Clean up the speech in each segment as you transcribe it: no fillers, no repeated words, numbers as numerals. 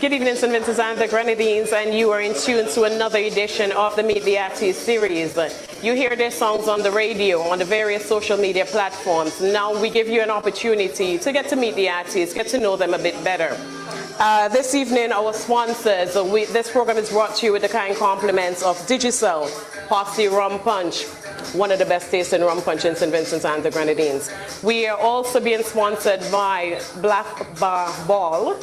Good evening, St. Vincent and the Grenadines, and you are in tune to another edition of the Meet the Artiste series. You hear their songs on the radio, on the various social media platforms. Now we give you an opportunity to get to meet the artists, get to know them a bit better. This evening, our sponsors, this program is brought to you with the kind compliments of Digicel, Posse Rum Punch, one of the best tasting rum punch in St. Vincent and the Grenadines. We are also being sponsored by Black Ball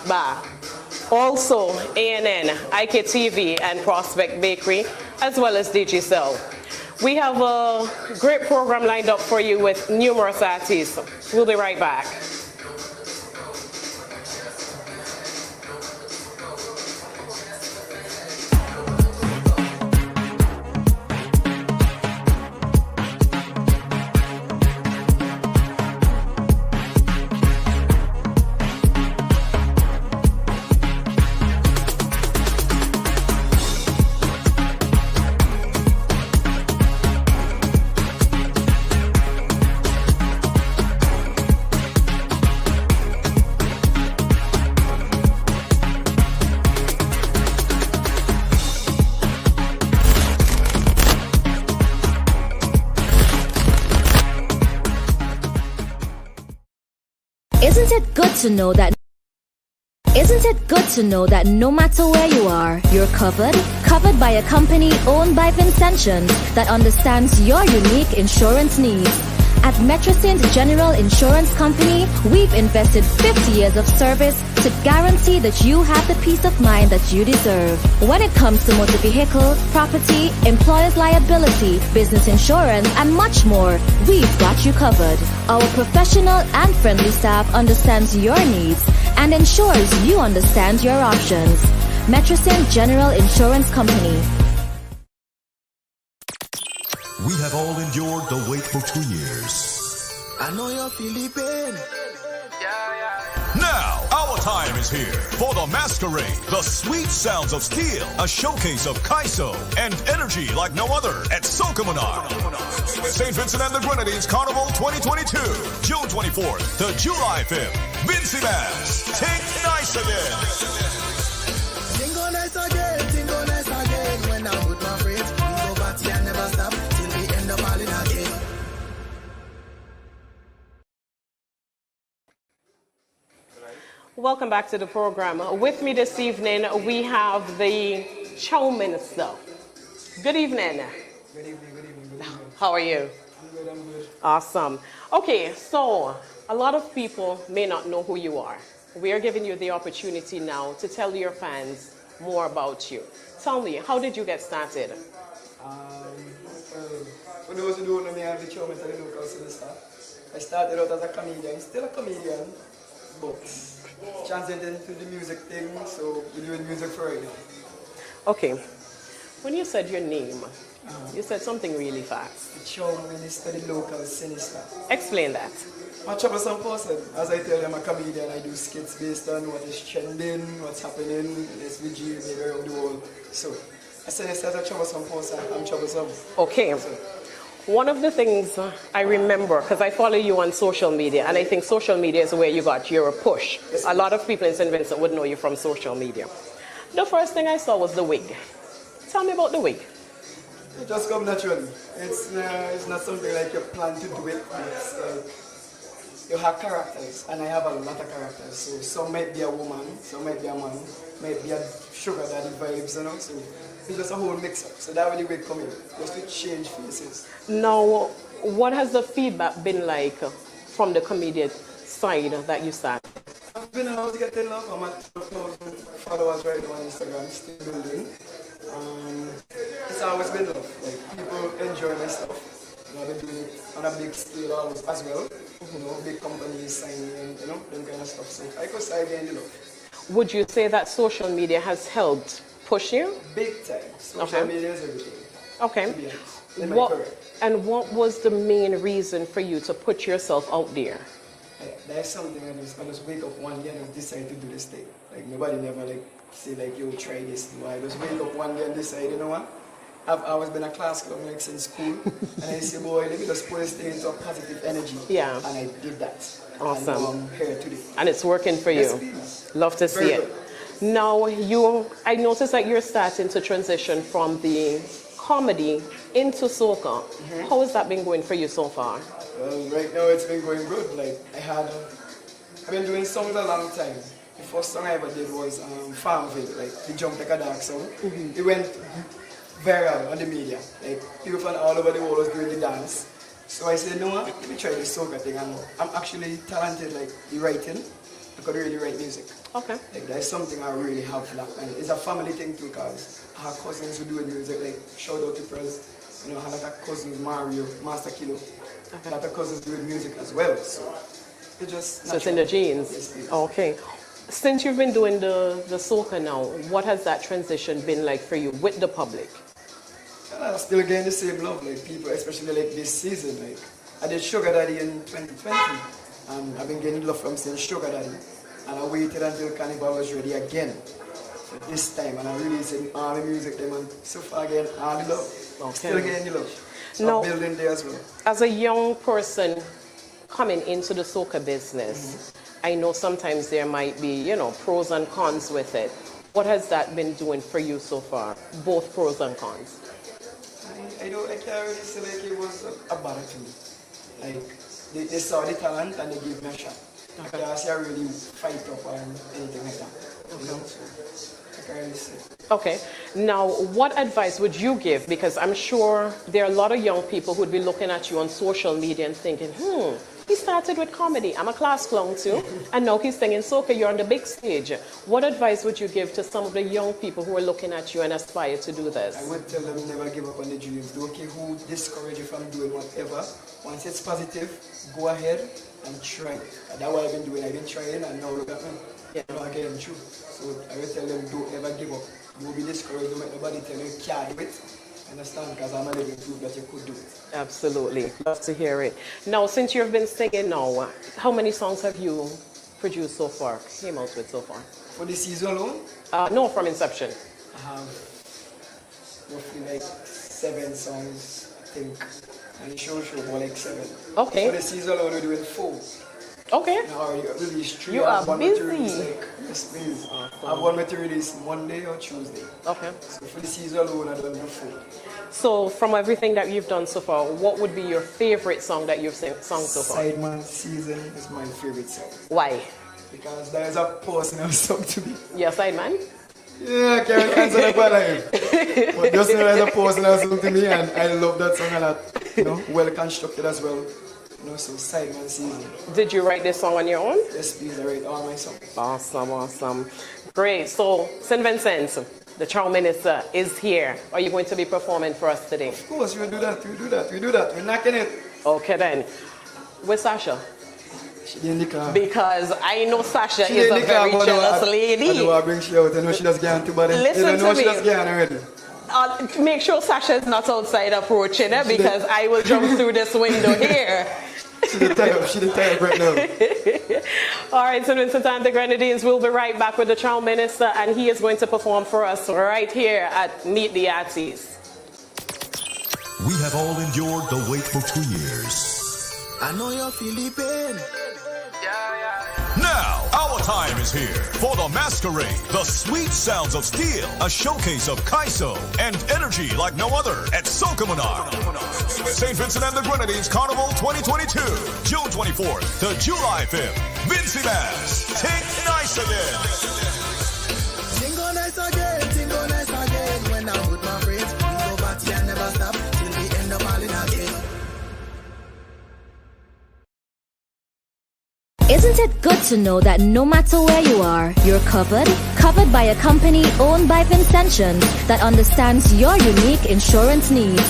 Bar, also ANN, IKTV, and Prospect Bakery, as well as Digicel. We have a great program lined up for you with numerous artists. We'll be right back. Isn't it good to know that no matter where you are, you're covered by a company owned by Vincentians that understands your unique insurance needs. At Metrosint General Insurance Company, we've invested 50 years of service to guarantee that you have the peace of mind that you deserve. When it comes to motor vehicle, property, employer's liability, business insurance, and much more, we've got you covered. Our professional and friendly staff understands your needs and ensures you understand your options. Metrosint General Insurance Company. We have all endured the wait for 2 years. I know you're feeling pain. Now, our time is here for the masquerade, the sweet sounds of steel, a showcase of Kaiso and energy like no other at Sokomanar. St. Vincent and the Grenadines Carnival 2022, June 24th to July 5th. Vincy Bass, take nice again. Tingo nice again, tingo nice again. When I'm with my friends, we go party and never stop till we end up all in again. Welcome back to the program. With me this evening, we have the Chowminister. Good evening. Good evening. How are you? I'm good. Awesome. Okay, so a lot of people may not know who you are. We are giving you the opportunity now to tell your fans more about you. Tell me, how did you get started? For those who don't know me, I'm the Chowminister, the local solicitor. I started out as a comedian, still a comedian, but transcended into the music thing, so we're doing music for right now. Okay, when you said your name, you said something really fast. The Chowminister, the local sinister. Explain that. I'm a troublesome person. As I tell you, I'm a comedian. I do skits based on what is trending, what's happening in SVG, maybe around the world. So, I say as a troublesome person, I'm troublesome. Okay. One of the things I remember, because I follow you on social media, and I think social media is where you got your push. Yes, a lot of people in St. Vincent would know you from social media. The first thing I saw was the wig. Tell me about the wig. It just comes naturally. It's not something like you plan to do it. It's you have characters, and I have a lot of characters. So some might be a woman, some might be a man, might be a sugar daddy vibes, you know. So it's just a whole mix-up. So that really will come in, just to change faces. Now, what has the feedback been like from the comedian side that you started? I've been out getting love. I'm at 12,000 followers right now on Instagram, still building. It's always been love. Like, people enjoy my stuff. I've been doing it on a big scale as well. You know, big companies signing in, you know, them kind of stuff. So I could say again, you know. Would you say that social media has helped push you? Big time. Social media is everything. Okay. To be honest, in my career. And what was the main reason for you to put yourself out there? There's something I just wake up one day and just decide to do this thing. Like nobody never like say like, yo, try this. No, I just wake up one day and decide, you know what? I've always been a class clown like since school. And I say, boy, let me just put this thing into a positive energy. Yeah. And I did that. Awesome. And now I'm here today. And it's working for you. Yes, please. Love to see Very it. good. Now, I noticed that you're starting to transition from the comedy into soca. How has that been going for you so far? Well, right now it's been going good. Like I've been doing songs a long time. The first song I ever did was Farmville, like the Jump Like a Dark song. It went viral on the media. Like people from all over the world was doing the dance. So I said, no, let me try this soca thing. And I'm actually talented, like the writing. I could really write music. Okay. Like that's something I really have left. And it's a family thing too, because I have cousins who do music. Like shout out to Prez. You know, I have like a cousin Mario, Master Kilo. A lot of cousins do music as well. So it's just So it's in the genes. Yes, please. Okay. Since you've been doing the soca now, what has that transition been like for you with the public? I'm still getting the same love, like people, especially like this season. Like I did Sugar Daddy in 2020, and I've been getting love from saying Sugar Daddy, and I waited until Carnival was ready again. So this time, and I released all the music, them, and so far again, all the love. Okay. Still getting the love. So Now, I'm building there as well. as a young person coming into the soca business, I know sometimes there might be, pros and cons with it. What has that been doing for you so far? Both pros and cons. I can't really say like it was a bother to me. Like they saw the talent and they gave me a shot. I can't say I really fight up or anything like that. You know? So I can't really say. Okay. Now, what advice would you give? Because I'm sure there are a lot of young people who'd be looking at you on social media and thinking, he started with comedy. I'm a class clown too. And now he's singing soca. You're on the big stage. What advice would you give to some of the young people who are looking at you and aspire to do this? I would tell them never give up on the dreams. Don't care who discourage you from doing whatever. Once it's positive, go ahead and try. And that's what I've been doing. I've been trying and now look at me. Yeah. Now I'm getting through. So I would tell them don't ever give up. You will be discouraged. Don't let nobody tell you you can't do it. Understand? Because I'm a living proof that you could do it. Absolutely. Love to hear it. Now, since you've been singing now, how many songs have you produced so far, came out with so far? For the season alone, No, from inception. I have roughly like 7 songs, I think. And the show more like 7. Okay. For the season alone, we're doing 4. Okay. Now I already released 3. You I have are one to busy. release, like, yes, please. I have one to release Monday or Tuesday. Okay. So for the season alone, I've done 4. So, from everything that you've done so far, what would be your favorite song that you've sung so far? Sideman Season is my favorite song. Why? Because there is a personal song to me. Yes, Sideman? Yeah, I can't answer that for life. But just know there's a personal song to me, and I love that song a lot. Well constructed as well. So Sideman Season. Did you write this song on your own? Yes, please, I write all my songs. Awesome. Great. So, St. Vincent, the Chowminister is here. Are you going to be performing for us today? Of course, we'll do that. We're knocking it. Okay then. With Sasha? She in the car. Because I know Sasha She is in a the car, very but jealous I lady. know I bring she out. I know she just getting too bad. Listen I know to she me. just getting already. Make sure Sasha is not outside approaching her because I will jump through this window here. She the type right now. All right, so Vincent and the Grenadines will be right back with the Chowminister, and he is going to perform for us right here at Meet the Artiste. We have all endured the wait for 2 years. I know you're feeling pain. Now, our time is here for the masquerade, the sweet sounds of steel, a showcase of Kaiso and energy like no other at Socomanar. St. Vincent and the Grenadines Carnival 2022, June 24th to July 5th. Vincy Bass, take nice again. Tingo nice again. When I'm with my friends, we go party and never stop till we end up all in again. Isn't it good to know that no matter where you are, you're covered? Covered by a company owned by Vincentians that understands your unique insurance needs.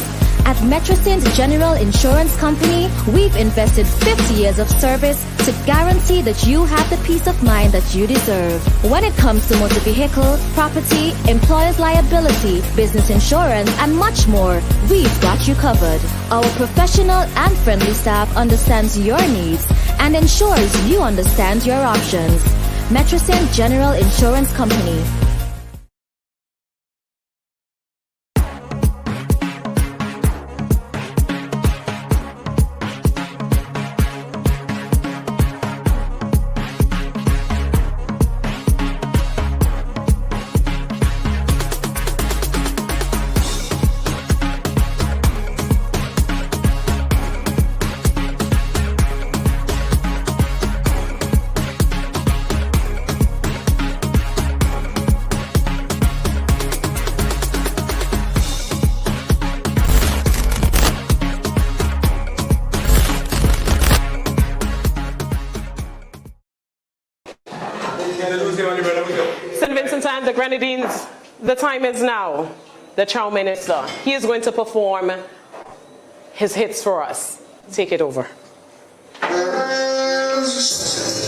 At Metrosint General Insurance Company, we've invested 50 years of service to guarantee that you have the peace of mind that you deserve. When it comes to motor vehicle, property, employer's liability, business insurance, and much more, we've got you covered. Our professional and friendly staff understands your needs and ensures you understand your options. Metrosint General Insurance Company. the Grenadines, the time is now. The Chowminister, he is going to perform his hits for us. Take it over.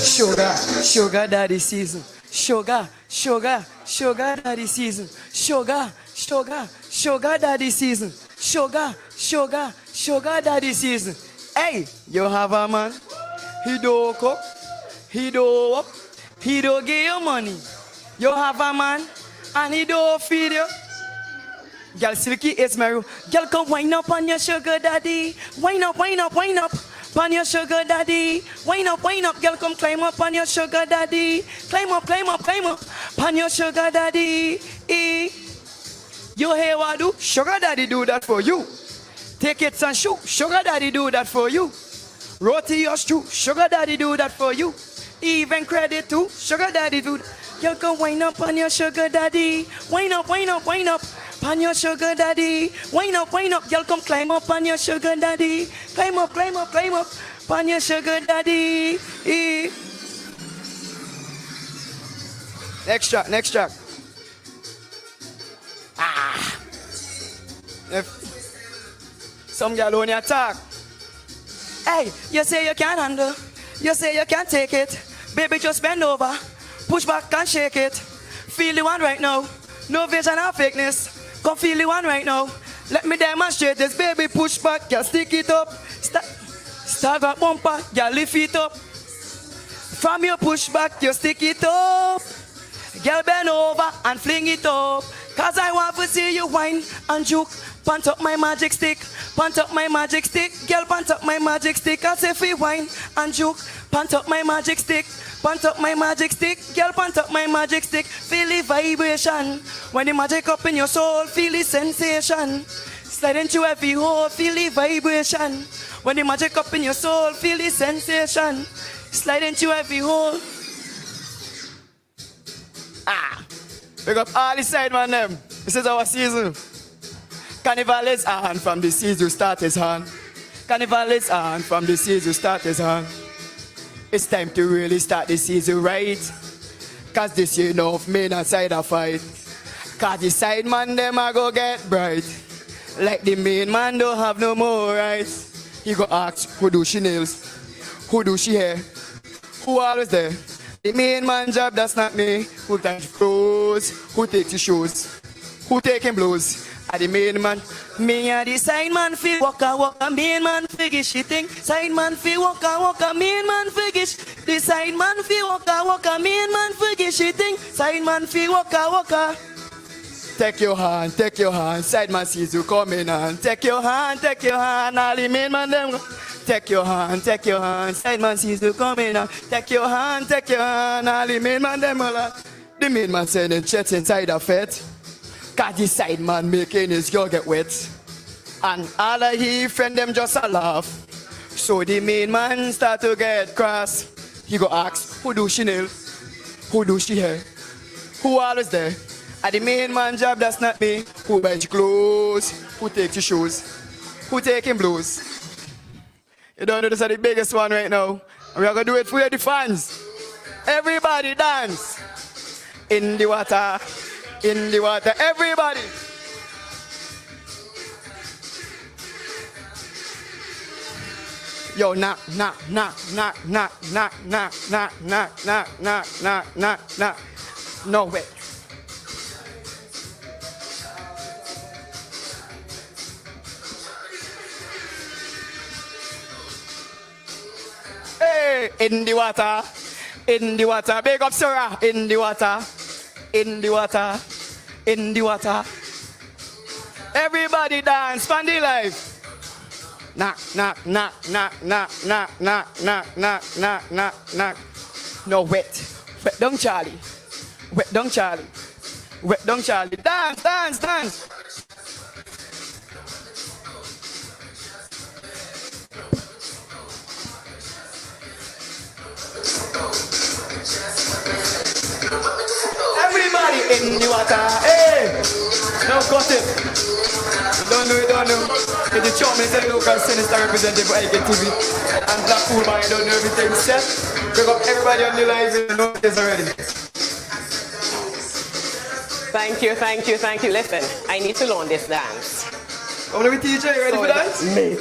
Sugar, sugar daddy season. Sugar, sugar, sugar daddy season. Sugar, sugar, sugar daddy season. Sugar, sugar, sugar daddy season. Hey, you have a man. He don't cook. He don't work. He don't give you money. You have a man and he don't feed you. Girl, Silky is my rule. Girl, come wind up on your sugar daddy. Wind up, wind up, wind up. On your sugar daddy. Wind up, girl, come climb up on your sugar daddy. Climb up, climb up, climb up. On your sugar daddy. You hear what do? Sugar daddy do that for you. Take it and shoot. Sugar daddy do that for you. Roti your stew. Sugar daddy do that for you. Even credit too. Sugar daddy do that. Girl, come wind up on your sugar daddy. Wind up, wind up, wind up. On your sugar daddy. Wind up, girl, come climb up on your sugar daddy. Climb up, climb up, climb up. On your sugar daddy. Next track, next track. If some girl on your talk. Hey, you say you can't handle. You say you can't take it. Baby, just bend over. Push back and shake it. Feel the one right now. No vision or fakeness. Come feel the one right now. Let me demonstrate this, baby. Push back, girl, stick it up. Start that bumper, girl, lift it up. From your push back, you stick it up. Girl, bend over and fling it up. Cause I want to see you whine and juke. Pant up my magic stick. Pant up my magic stick. Girl, pant up my magic stick. I say free whine and juke. Pant up my magic stick. Pant up my magic stick. Girl, pant up my magic stick. Feel the vibration. When the magic up in your soul, feel the sensation. Slide into every hole, feel the vibration. When the magic up in your soul, feel the sensation. Slide into every hole. Pick up all the side man them. This is our season. Carnival is on from the season start is on. Carnival is on from the season start is on. It's time to really start the season right. Cause this year enough men outside a fight. Cause the side man them a go get bright. Like the main man don't have no more rights. He go ask who do she nails? Who do she hair? Who always there? The main man job, that's not me. Who takes clothes? Who takes the shoes? Who taking blows? Are the main man? Me and the side man feel waka waka. Main man figure shitting. Side man feel waka waka. Main man figure. The side man feel waka waka. Main man figure shitting. Side man feel waka waka. Take your hand, side man sees you coming on. Take your hand, all the main man them. Take your hand, side man sees you coming on. Take your hand, all the main man them. The main man sending checks inside a fet. Cause the side man making his girl get wet. And all of his friend them just a laugh. So the main man start to get cross. He go ask, who do she nail? Who do she hair? Who always there? At the main man job, that's not me. Who buys clothes? Who takes your shoes? Who taking blows? You don't know this is the biggest one right now. And we are going to do it for the fans. Everybody dance. In the water. In the water. Everybody. Yo, knock. No way. Hey, in the water, big up Sarah, in the water. Everybody dance, fan the life. Knock. No, wet down Charlie. Dance. Everybody in the water, hey! Now cut it. Don't do it. It's the Chowminister local Sinister representative for IKTV. And Black Fool Bar, you don't know everything set. Pick up everybody on the live, you know this already. Thank you, thank you, thank you. Listen, I need to learn this dance. I'm gonna teach you. You ready for that? Me.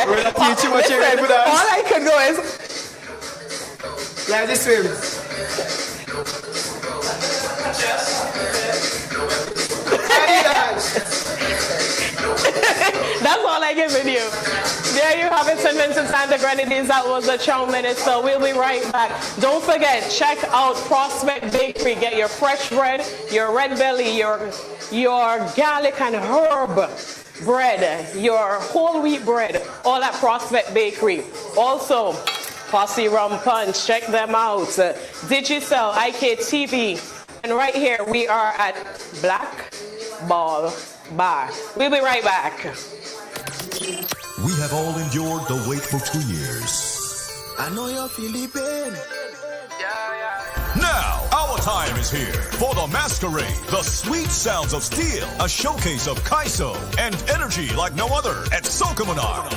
We're gonna teach you what you're ready for that. All I can do is Like this swim. that's all I given you. There you have it, St. Vincent and the Grenadines. That was the Chowminister. We'll be right back. Don't forget, check out Prospect Bakery. Get your fresh bread, your red belly, your garlic and herb bread, your whole wheat bread, all at Prospect Bakery. Also, Posse Rum Punch, check them out. Digicel, IKTV. And right here, we are at Black Ball Bar. We'll be right back. We have all endured the wait for 2 years. I know you're feeling pain. Now, our time is here for the masquerade, the sweet sounds of steel, a showcase of Kaiso and energy like no other at Sokomanar.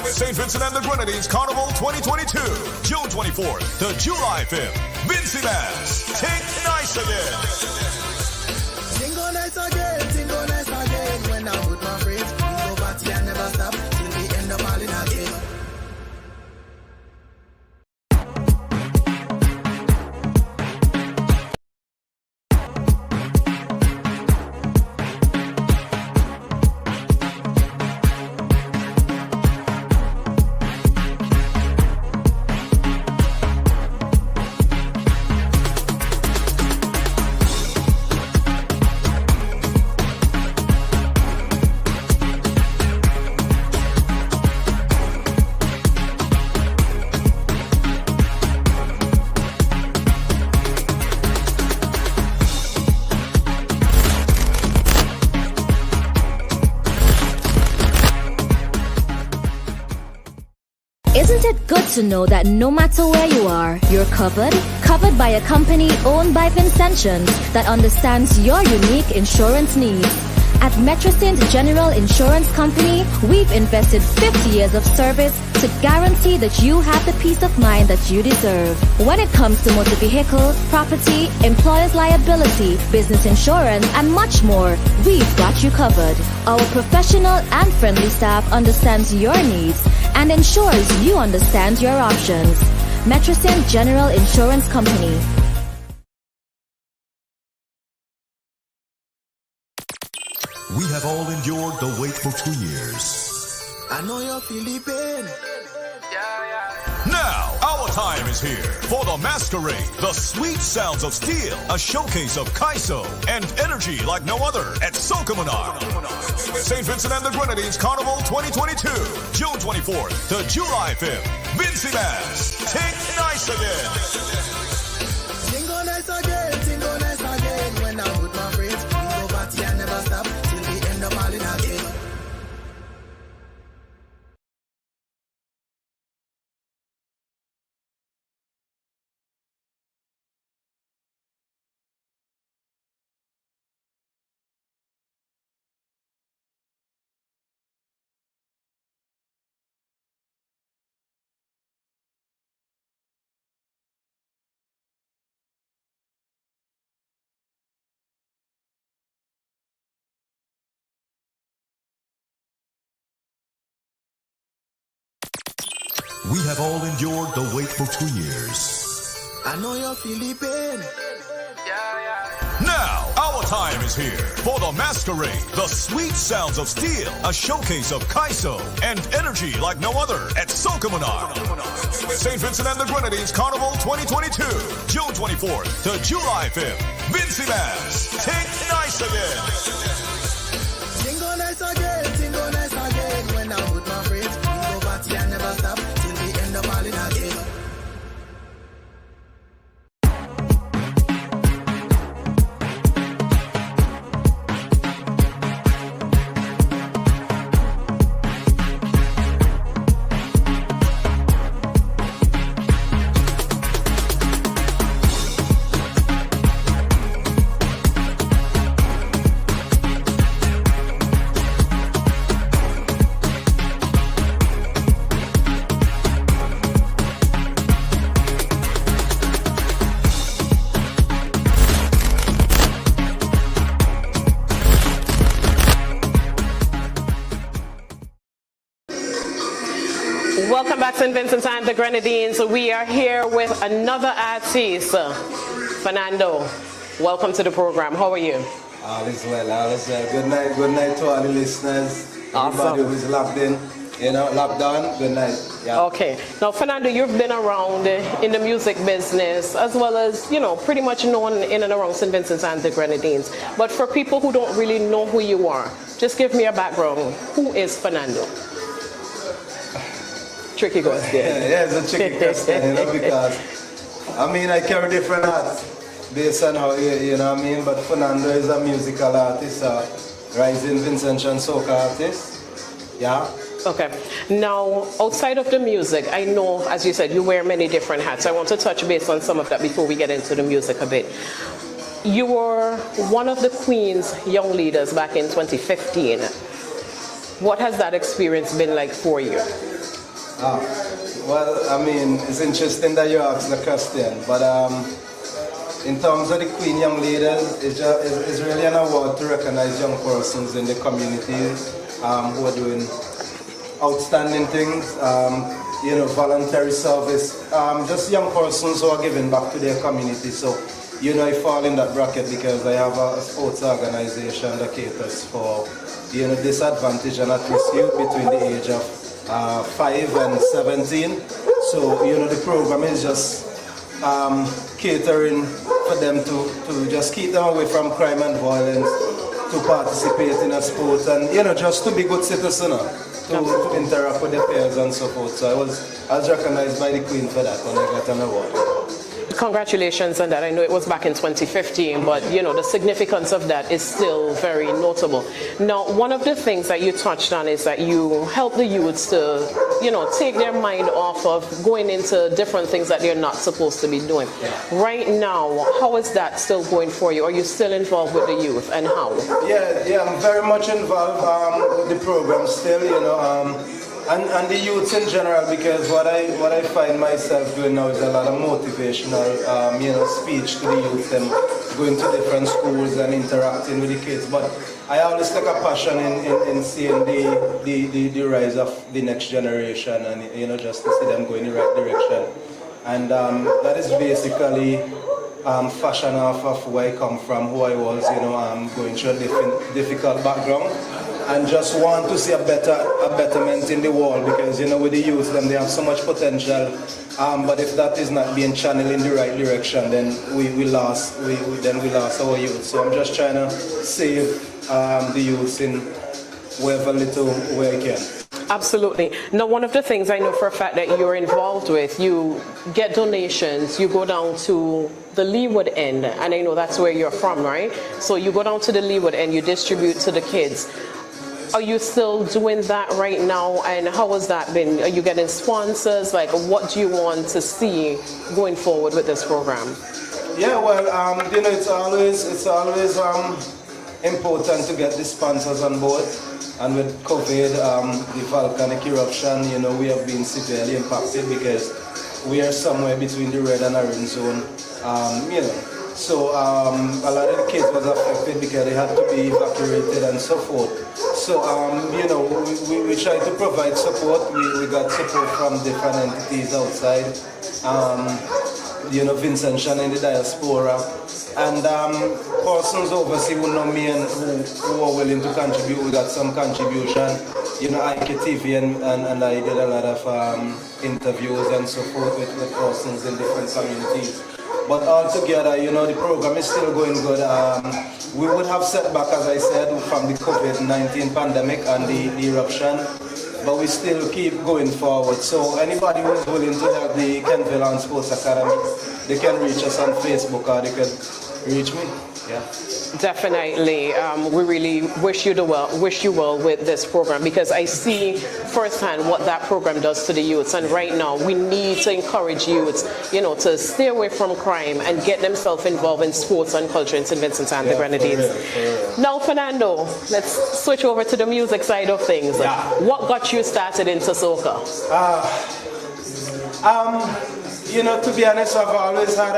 St. Vincent and the Grenadines Carnival 2022, June 24th to July 5th. Vincy Mass, take nice again. Tingo nice again, tingo nice again. When I'm with my friends, we go party and never stop till we end up all in again. Isn't it good to know that no matter where you are, you're covered? Covered by a company owned by Vincentians that understands your unique insurance needs. At Metrocint General Insurance Company, we've invested 50 years of service to guarantee that you have the peace of mind that you deserve. When it comes to motor vehicle, property, employer's liability, business insurance, and much more, we've got you covered. Our professional and friendly staff understands your needs and ensures you understand your options. Metrocint General Insurance Company. We have all endured the wait for 2 years. I know you're feeling pain. Now, our time is here for the masquerade, the sweet sounds of steel, a showcase of Kaiso and energy like no other at Sokomanar. St. Vincent and the Grenadines Carnival 2022, June 24th to July 5th. Vincy Mass, take nice again. Tingo nice again, tingo nice again. When I'm with my friends, we go party and never stop till we end up all in again. We have all endured the wait for 2 years. I know you're feeling pain. Now, our time is here for the masquerade, the sweet sounds of steel, a showcase of Kaiso and energy like no other at Sokomanar. St. Vincent and the Grenadines Carnival 2022, June 24th to July 5th. Vincy Mass, take nice again. Tingo nice again, tingo nice again. When I'm with my friends, we go party and never stop till we end up all in again. back, St. Vincent and the Grenadines. We are here with another artiste, Fonando. Welcome to the program. How are you? All is well, all is well. Good night to all the listeners. Awesome. Everybody who's locked in, locked on, good night. Yeah. Okay. Now, Fonando, you've been around in the music business as well as, pretty much known in and around St. Vincent and the Grenadines. But for people who don't really know who you are, just give me a background. Who is Fonando? Tricky question. Yeah, it's a tricky question, because, I carry different hats based on how, you know what I mean? But Fonando is a musical artist, a rising Vincentian soca artist. Yeah. Okay. Now, outside of the music, I know, as you said, you wear many different hats. I want to touch base on some of that before we get into the music a bit. You were one of the Queen's young leaders back in 2015. What has that experience been like for you? Well, it's interesting that you asked the question, but in terms of the Queen Young Leaders, it's really an award to recognize young persons in the community who are doing outstanding things, voluntary service, just young persons who are giving back to their community. So, I fall in that bracket because I have a sports organization that caters for, disadvantaged and at-risk youth between the age of 5 and 17. So, the program is just catering for them to just keep them away from crime and violence, to participate in a sport, and, just to be good citizens, to interact with their peers and so forth. So I was recognized by the Queen for that when I got an award. Congratulations on that. I know it was back in 2015, but the significance of that is still very notable. Now, one of the things that you touched on is that you help the youths to, take their mind off of going into different things that they're not supposed to be doing. Yeah. Right now, how is that still going for you? Are you still involved with the youth, and how? Yeah, I'm very much involved with the program still, and the youths in general, because what I find myself doing now is a lot of motivational, speech to the youth and going to different schools and interacting with the kids. But I always take a passion in seeing the rise of the next generation, and just to see them go in the right direction. And that is basically fashion off of where I come from, who I was, going through a difficult background. And just want to see a betterment in the world, because with the youth, they have so much potential. But if that is not being channeled in the right direction, then we lost our youth. So I'm just trying to save the youth in wherever little way I can. Absolutely. Now, one of the things I know for a fact that you're involved with, you get donations, you go down to the Leeward end, and I know that's where you're from, right? So you go down to the Leeward end, you distribute to the kids. Are you still doing that right now, and how has that been? Are you getting sponsors? Like, what do you want to see going forward with this program? Yeah, well, it's always important to get the sponsors on board. And with COVID, the volcanic eruption, we have been severely impacted because we are somewhere between the red and orange zone, So a lot of the kids was affected because they had to be evacuated and so forth. So, we try to provide support. We got support from different entities outside, Vincentian in the diaspora. And persons overseas who know me and who are willing to contribute, we got some contribution. IKTV and I did a lot of interviews and so forth with persons in different communities. But altogether, the program is still going good. We would have setback, as I said, from the COVID-19 pandemic and the eruption, but we still keep going forward. So anybody who is willing to help the Kenville Sports Academy, they can reach us on Facebook, or they can reach me. Yeah. Definitely. We really wish you well with this program, because I see firsthand what that program does to the youths. And right now, we need to encourage youths, to stay away from crime and get themselves involved in sports and culture in St. Vincent and the Grenadines. For real. Now, Fonando, let's switch over to the music side of things. Yeah. What got you started into soca? To be honest, I've always had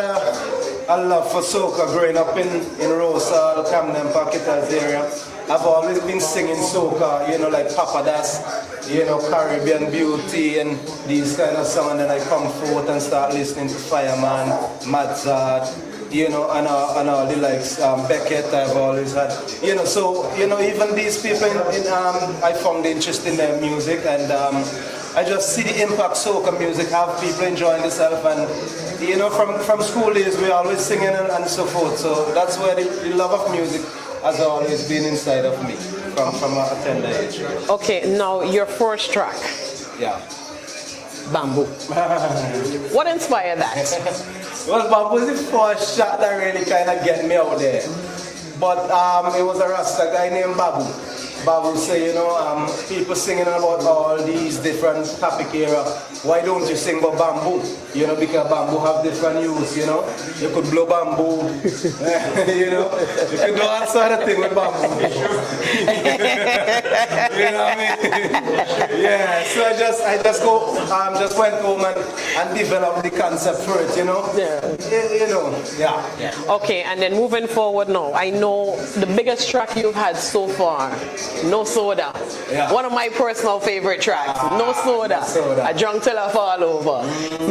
a love for soca growing up in Rosal, Camden, Paquetas area. I've always been singing soca, you know, like Papa Das, you know, Caribbean Beauty and these kind of songs, and then I come forth and start listening to Fireman, Mozart, you know, and all the likes, Beckett I've always had, you know, so, you know, even these people, I found interest in their music, and I just see the impact soca music have people enjoying themselves, and, you know, from school days we're always singing and so forth, so that's where the love of music has always been inside of me, from a tender age. Okay, now your first track, Yeah. Bamboo. What inspired that? Well, Bamboo was the first shot that really kind of get me out there. But it was a Rasta guy named Babu. Babu said, you know, people singing about all these different topic era. Why don't you sing about bamboo? You know, because bamboo have different use, you know. You could blow bamboo, you know. You could do all sort of things with bamboo. You know what I mean? Yeah, so I just went home and developed the concept for it, you know. Yeah. You know, yeah. Okay, and then moving forward now, I know the biggest track you've had so far, No Soda. Yeah. One of my personal favorite tracks, No Soda. No Soda. I drunk till I fall over.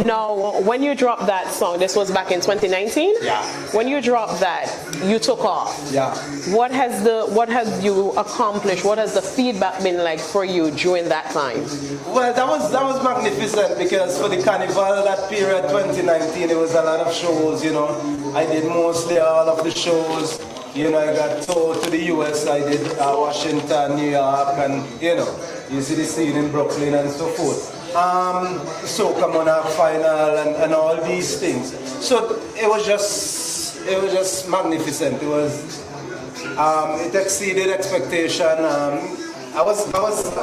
Now, when you dropped that song, this was back in 2019? Yeah. When you dropped that, you took off. Yeah. What has you accomplished? What has the feedback been like for you during that time? Well, that was magnificent, because for the carnival that period 2019, it was a lot of shows, you know. I did mostly all of the shows. You know, I got toured to the US, I did Washington, New York, and you know, you see the scene in Brooklyn and so forth. Soca Monarch final and all these things. So it was just magnificent. It was it exceeded expectation. I was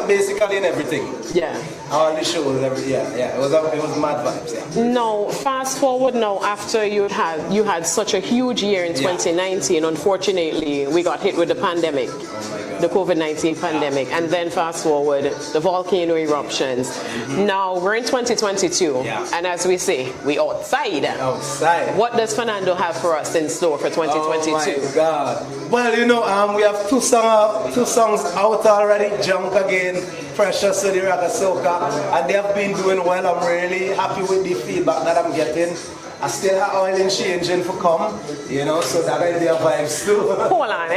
basically in everything. Yeah. All the shows, it was mad vibes. Yeah. Now, fast forward now, after you had such a huge year in 2019. Unfortunately, we got hit with the pandemic. Oh my God. The COVID-19 pandemic, and then fast forward, the volcano eruptions. Now we're in 2022, and as we say, we outside. Outside. What does Fonando have for us in store for 2022? Oh my God. Well, you know, we have two songs out already, Junk Again, Precious to the Raga Soca, and they have been doing well. I'm really happy with the feedback that I'm getting. I still have oil and changing for come, you know, so that will be a vibes too. Hold on.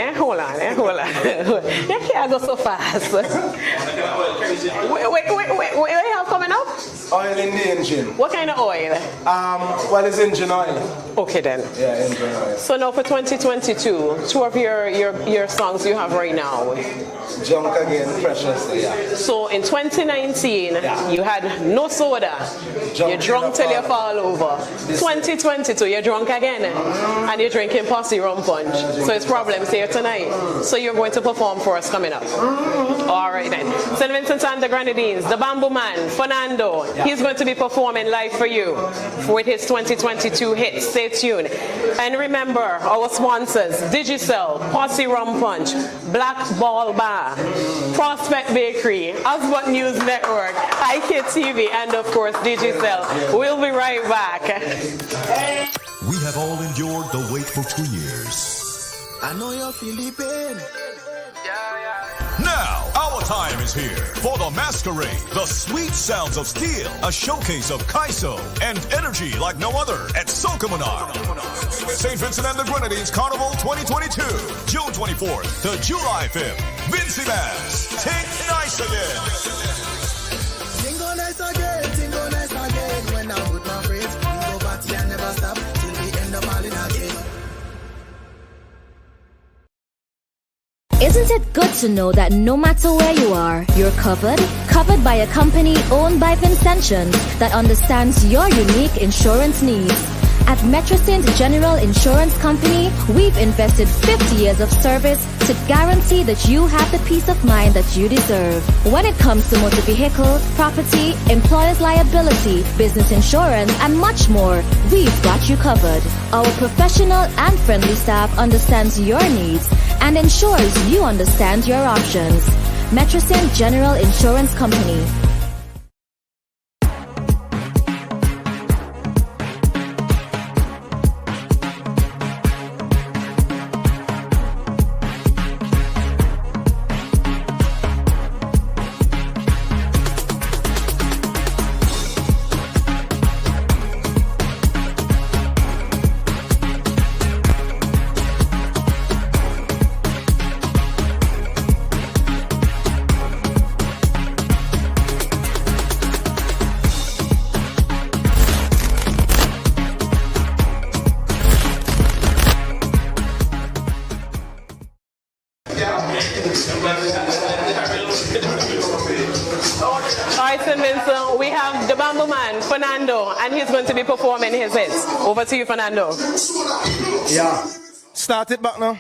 You can't go so fast. Wait, what you have coming up? Oil in the engine. What kind of oil? Well, it's engine oil. Okay then. Yeah, engine oil. So now for 2022, two of your songs you have right now. Junk Again, Precious, yeah. So in 2019, you had No Soda. You're drunk till you fall over. 2022, you're drunk again, and you're drinking Posse Rum Punch. So it's problems here tonight. So you're going to perform for us coming up. All right then. St. Vincent and the Grenadines, the Bamboo Man, Fonando. He's going to be performing live for you with his 2022 hit. Stay tuned. And remember our sponsors: Digicel, Posse Rum Punch, Black Ball Bar, Prospect Bakery, Osbot News Network, IKTV, and of course Digicel. We'll be right back. We have all endured the wait for 2 years. I know you're feeling pain. Now, our time is here for the masquerade, the sweet sounds of steel, a showcase of Kaiso and energy like no other at Soca Monarch. St. Vincent and the Grenadines Carnival 2022, June 24th to July 5th. Vincy Bass, take nice again. Tingo nice again. When I'm with my friends, we go party and never stop till we end up all in again. Isn't it good to know that no matter where you are, you're covered by a company owned by Vincentians that understands your unique insurance needs? At Metrocint General Insurance Company, we've invested 50 years of service to guarantee that you have the peace of mind that you deserve. When it comes to motor vehicle, property, employer's liability, business insurance, and much more, we've got you covered. Our professional and friendly staff understands your needs and ensures you understand your options. Metrocint General Insurance Company. Fonando, and he's going to be performing his hits. Over to you, Fonando. Yeah. Start it back now.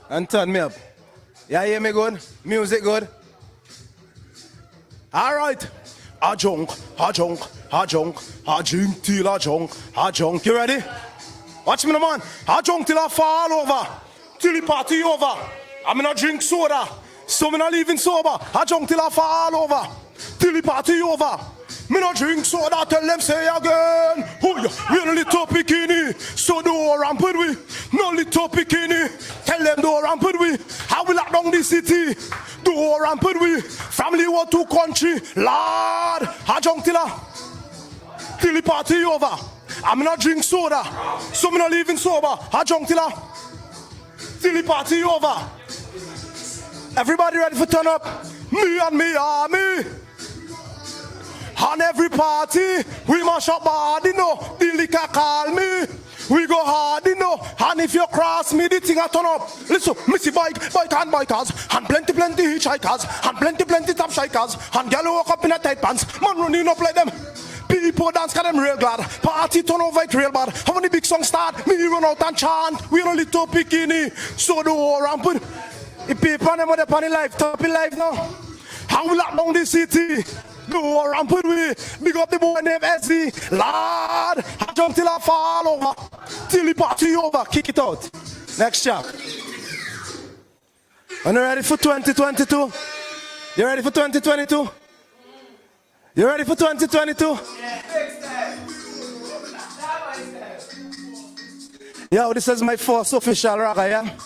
And turn me up. Yeah, hear me good? Music good? All right. A junk, a junk, a junk, a drink till a junk, a junk. You ready? Watch me now, man. A junk till I fall over. Till the party over. I'm gonna drink soda. So I'm not leaving sober. I junk till I fall over. Till the party over. Me no drink soda, tell them say again. Oh yeah, we no little bikini. So don't ramp with we. No little bikini. Tell them don't ramp with we. How we lock down the city. Don't ramp with we. Family want to country. Lord, I junk till the party over. I'm not drink soda. So me no leaving sober. I junk till the party over. Everybody ready for turn up? Me and me army. On every party, we mash up body, no. The liquor call me. We go hard, you know. And if you cross me, the thing I turn up. Listen, missy bike and bikers. And plenty hitchhikers. And plenty top shikers. And girl who walk up in a tight pants. Man running up like them. People dance, cause them real glad. Party turn over it real bad. How many big songs start? Me run out and chant. We only top bikini. So the whole rampant. The people on them on the life, top in life now. How we lock down the city? Go rampant with big up the boy named SD. Lord, I jump till I fall over. Till the party over. Kick it out. Next track. Are you ready for 2022? You ready for 2022? You ready for 2022? Yo, this is my first official rock, yeah?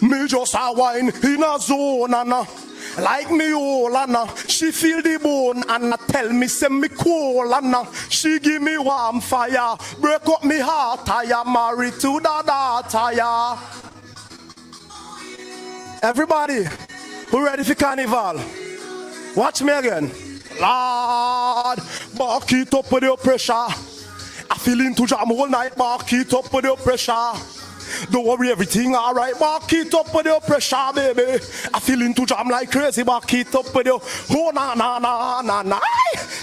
Me just a wine in a zone and like me all and she feel the bone and tell me say me cool and she give me warm fire, break up me heart, I am married to the daughter, yeah. Everybody, who ready for carnival? Watch me again. Lord, back it up with your pressure. I feel into jam all night, back it up with your pressure. Don't worry, everything alright. Back it up with your pressure, baby. I feel into jam like crazy. Back it up with your oh na na na na na.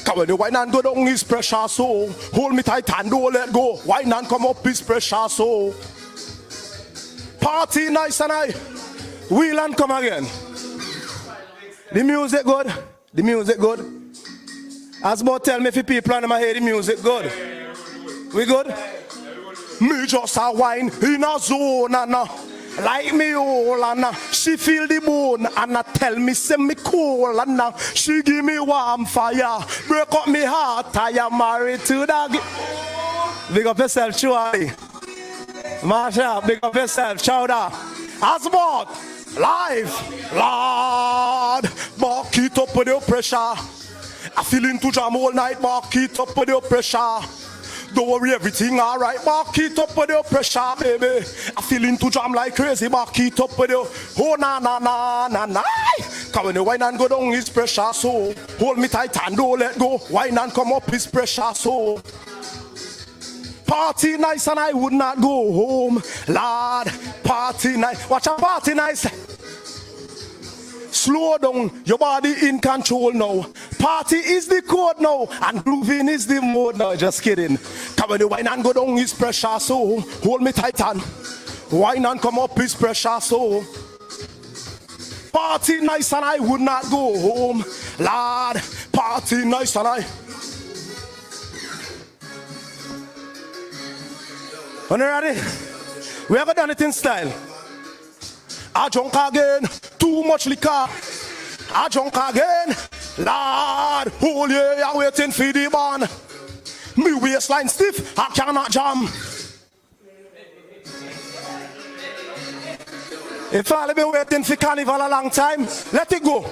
Cause when the wine and go down is pressure, so hold me tight and don't let go. Wine and come up is pressure, so party nice and I wheel and come again. The music good. The music good. As about tell me if people on my head the music good. We good? Me just a wine in a zone and like me all and she feel the bone and tell me say me cool and she give me warm fire, break up me heart, I am married to the big up yourself, Chewalee. Marsha, big up yourself, Chowda. Asbot, live, Lord, back it up with your pressure. I feel into jam all night, back it up with your pressure. Don't worry, everything alright. Back it up with your pressure, baby. I feel into jam like crazy. Back it up with your oh na na na na na. Cause when the wine and go down is pressure, so hold me tight and don't let go. Wine and come up is pressure, so party nice and I would not go home. Lord, party nice. Watch a party nice. Slow down, your body in control now. Party is the code now, and grooving is the mode now. Just kidding. Come when the wine and go down is pressure, so hold me tight and wine and come up is pressure, so party nice and I would not go home. Lord, party nice and I. When you ready? We ever done it in style? I drunk again, too much liquor. I drunk again, Lord, whole year I'm waiting for the band. Me waistline stiff, I cannot jam. If I've been waiting for carnival a long time, let it go.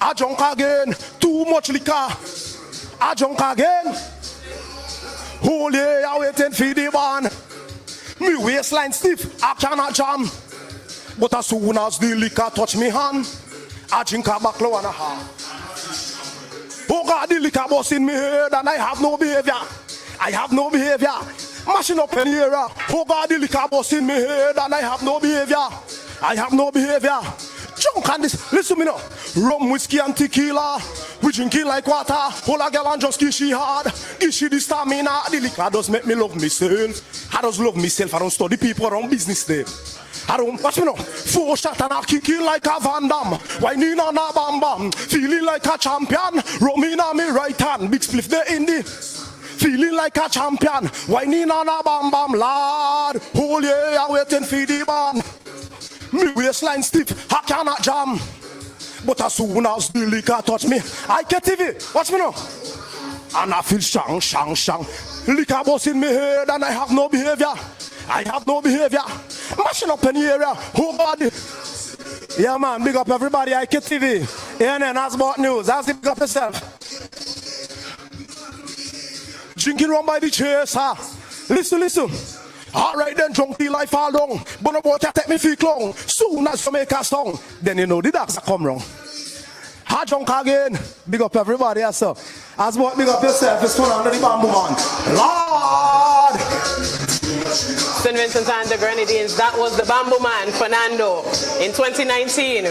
I drunk again, too much liquor. I drunk again, whole year I'm waiting for the band. Me waistline stiff, I cannot jam. But as soon as the liquor touch me hand, I drink a bottle and a half. Oh God, the liquor bust in me head and I have no behavior. I have no behavior. Mashing up any era. Oh God, the liquor bust in me head and I have no behavior. I have no behavior. Junk on this. Listen to me now. Rum, whiskey and tequila. We drinking like water. Hold a girl and just give she hard. Give she the stamina. The liquor does make me love myself. I just love myself. I don't study people around business there. I don't, watch me now. 4 shots and I kick in like a Van Damme. Whining on a bam bam. Feeling like a champion. Rumming on me right hand. Big spliff the indie. Feeling like a champion. Whining on a bam bam. Lord. Oh yeah, I'm waiting for the band. Me waistline stiff. I cannot jam. But as soon as the liquor touch me, I get TV. Watch me now. And I feel shang, shang, shang. Liquor bust in my head and I have no behavior. I have no behavior. Mashing up in the area. Whole body. Yeah, man. Big up everybody. I get TV. ANN has about news. As big up yourself. Drinking rum by the chaser. Listen, listen. Alright then, drunk till I fall down. But no boy can take me feet long. Soon as you make a song, then you know the dogs are come wrong. Hard drunk again. Big up everybody yourself. As about big up yourself, it's Fonando the Bamboo Man. Lord! St. Vincent and the Grenadines, that was the Bamboo Man, Fonando, in 2019.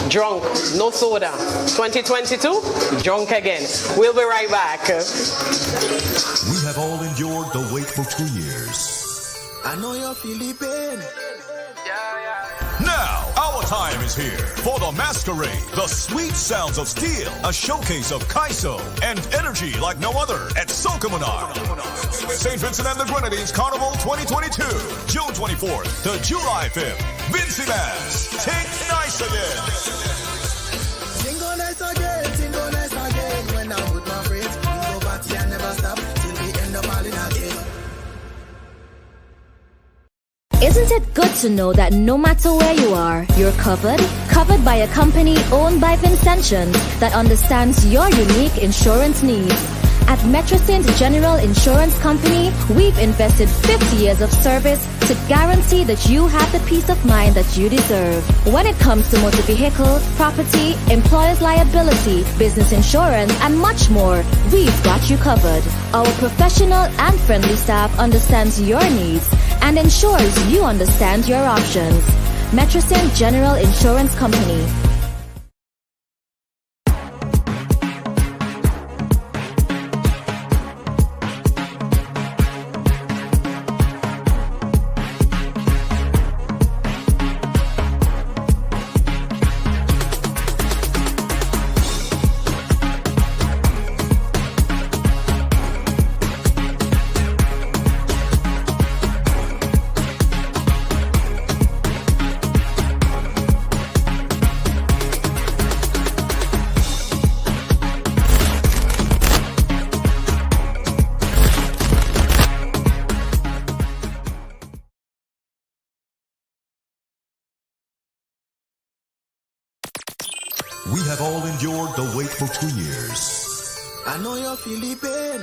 Drunk, no soda. 2022, drunk again. We'll be right back. We have all endured the wait for 2 years. I know you're feeling pain. Now, our time is here for the masquerade, the sweet sounds of steel, a showcase of Kaiso and energy like no other at Sokomanar. St. Vincent and the Grenadines Carnival 2022, June 24th to July 5th. Vincy Mass, take nice again. Tingo nice again. When I'm with my friends, we go party and never stop till we end up all in again. Isn't it good to know that no matter where you are, you're covered? Covered by a company owned by Vincentians that understands your unique insurance needs. At Metrosint General Insurance Company, we've invested 50 years of service to guarantee that you have the peace of mind that you deserve. When it comes to motor vehicle, property, employer's liability, business insurance, and much more, we've got you covered. Our professional and friendly staff understands your needs and ensures you understand your options. Metrosint General Insurance Company. We have all endured the wait for 2 years. I know you're feeling pain.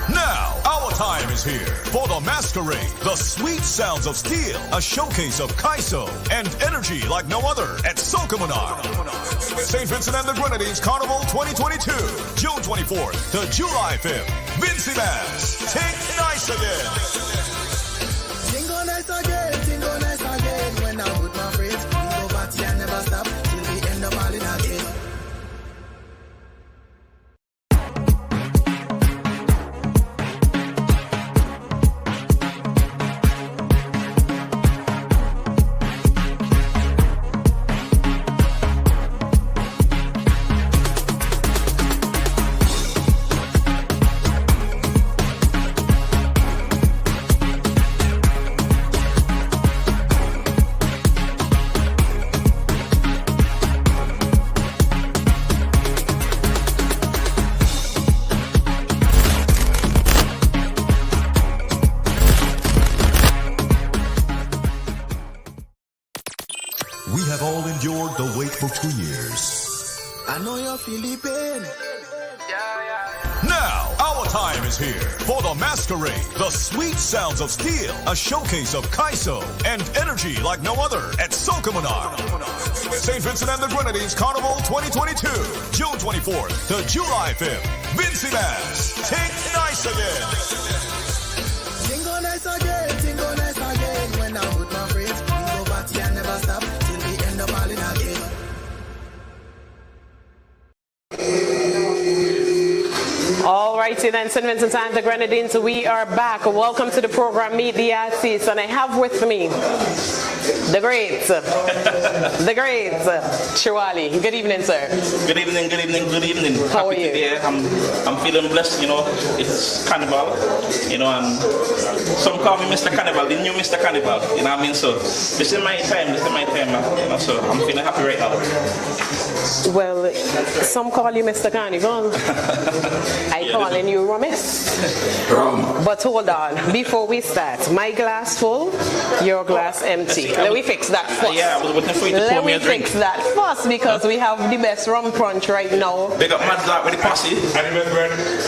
Now, our time is here for the masquerade, the sweet sounds of steel, a showcase of Kaiso and energy like no other at Sokomanar. St. Vincent and the Grenadines Carnival 2022, June 24th to July 5th. Vincy Mass, take nice again. Tingo nice again. When I'm with my friends, we go party and never stop till we end up all in again. We have all endured the wait for 2 years. I know you're feeling pain. Now, our time is here for the masquerade, the sweet sounds of steel, a showcase of Kaiso and energy like no other at Sokomanar. St. Vincent and the Grenadines Carnival 2022, June 24th to July 5th. Vincy Mass, take nice again. Tingo nice again. When I'm with my friends, we go party and never stop till we end up all in again. All righty then, St. Vincent and the Grenadines, we are back. Welcome to the program Meet the Artiste, and I have with me the great Chewalee. Good evening, sir. Good evening, good evening, good evening. How are Happy you? to be here. I'm feeling blessed, you know. It's Carnival, you know, and some call me Mr. Carnival, the new Mr. Carnival, you know what I mean? So this is my time, you know, so I'm feeling happy right now. Well, some call you Mr. Carnival. I calling you Romis. But hold on, before we start, my glass full, your glass empty. Let me fix that first. Yeah, I was waiting for you to pour me a drink. Fix that first because we have the best rum punch right now. Big up Mad Black with the posse.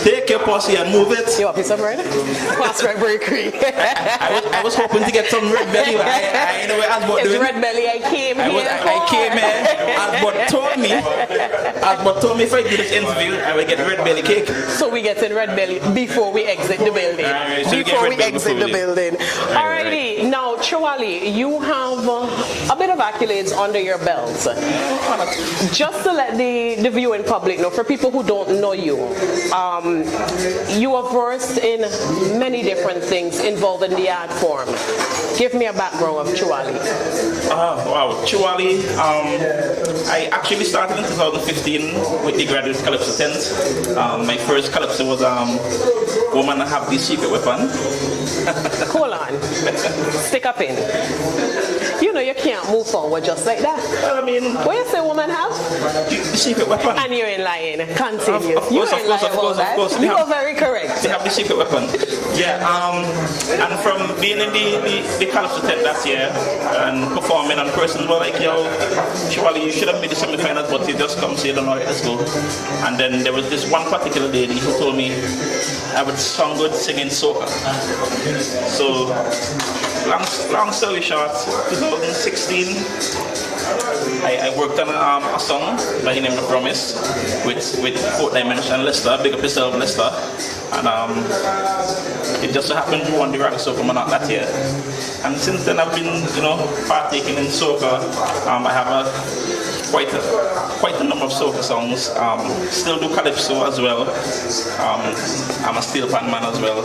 Take your posse and move it. You want a piece of bread? Pass red bakery. I was hoping to get some red belly. I know what Asbot doing. It's red belly. I came here. I came here. Asbot told me if I do this interview, I will get red belly cake. So we get in red belly before we exit the building. Right, so before we exit the building. Alrighty, now Chewalee, you have a bit of accolades under your belt. Just to let the viewing public know, for people who don't know you, you are versed in many different things involving the art form. Give me a background of Chewalee. Wow, Chewalee, I actually started in 2015 with the Graduate Calypso tent. My first Calypso was Woman Have the Secret Weapon. Hold on. Stick up in. You know you can't move forward just like that. Well, I mean, what you say woman have? The secret weapon. And you ain't lying. Continue. Of course. You are very correct. They have the secret weapon. Yeah, and from being in the Calypso tent that year and performing, and persons were like, yo, Chewalee, you should have made the semi-finals, but you just come say, don't know, let's go. And then there was this one particular lady who told me I would sound good singing soca. So, long story short, 2016, I worked on a song by the name of Promise with Fourth Dimension Lester, big up yourself Lester, and it just so happened to won the Rock Soca Monarch that year. And since then I've been, you know, partaking in soca. I have quite a number of soca songs. Still do calypso as well. I'm a steel pan man as well.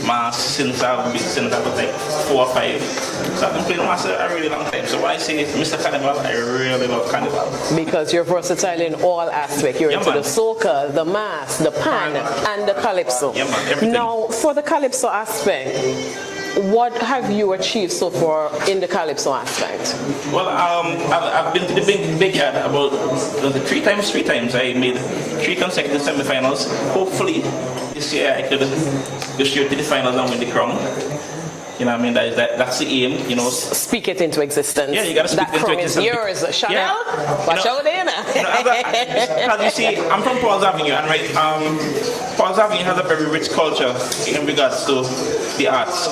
Mass since I was like 4 or 5. So I've been playing mass a really long time. So when I say Mr. Carnival, I really love Carnival. Because you're versatile in all aspects. You're into the soca, the mass, the pan, and the calypso. Yeah, man, everything. Now, for the calypso aspect, what have you achieved so far in the calypso aspect? Well, I've been to the big yard about 3 times. I made 3 consecutive semi-finals. Hopefully, this year I could go straight to the finals and win the crown. You know what I mean? That's the aim, you know. Speak it into existence. Yeah, you gotta speak it into existence. That crown is yours. Chanel, yeah. watch out there now. Because you see, I'm from Paul's Avenue, and right, Paul's Avenue has a very rich culture in regards to the arts.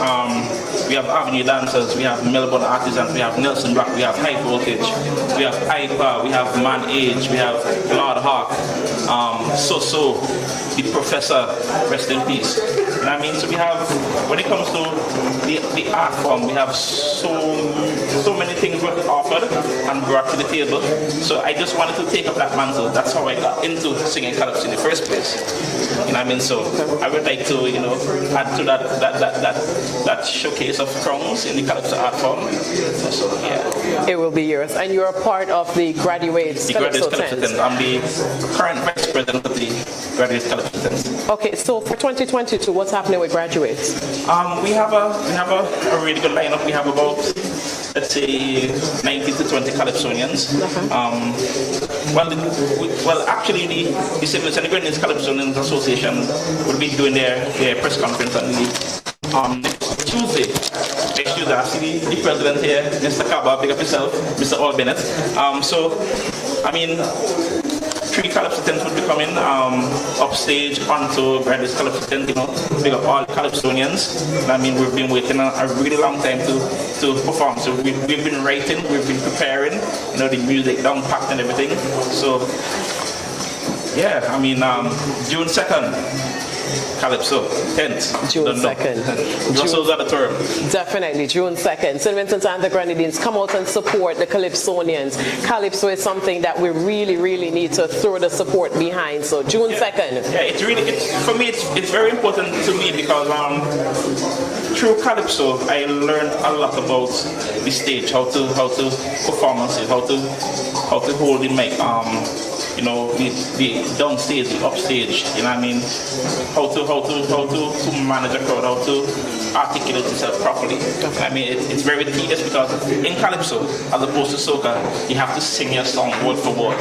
We have Avenue dancers, we have Melbourne artisans, we have Nelson Black, we have High Voltage, we have IPA, we have Man Age, we have Lord Hawk, So, the Professor, rest in peace. You know what I mean? So we have, when it comes to the art form, we have so many things were offered and brought to the table. So I just wanted to take up that mantle. That's how I got into singing calypso in the first place. You know what I mean? So I would like to, you know, add to that showcase of crowns in the calypso art form. So yeah. It will be yours. And you're a part of the Graduates Calypso tent. I'm the current vice president of the Graduates Calypso tent. Okay, so for 2022, what's happening with Graduates? We have a really good lineup. We have about, let's say, 19 to 20 calypsonians. Actually, the St. Vincent and the Grenadines Calypsonians Association will be doing their press conference on Tuesday. Next Tuesday, I see the president here, Mr. Kaba, big up yourself, Mr. All Bennett. So, I mean, 3 calypso tents would be coming upstage onto Graduates Calypso tent, you know, big up all calypsonians. I mean, we've been waiting a really long time to perform. So we've been writing, we've been preparing, you know, the music down packed and everything. So yeah, I mean, June 2nd, Calypso, 10th. June Don't know. 2nd. Brussels Auditorium. Definitely, June 2nd. St. Vincent and the Grenadines, come out and support the Calypsonians. Calypso is something that we really, really need to throw the support behind. So June 2nd. Yeah, for me, it's very important to me because through Calypso, I learned a lot about the stage, how to performances, how to hold the mic, the downstage, the upstage, you know what I mean? How to manage a crowd, how to articulate yourself properly. I mean, it's very tedious because in Calypso, as opposed to soca, you have to sing your song word for word.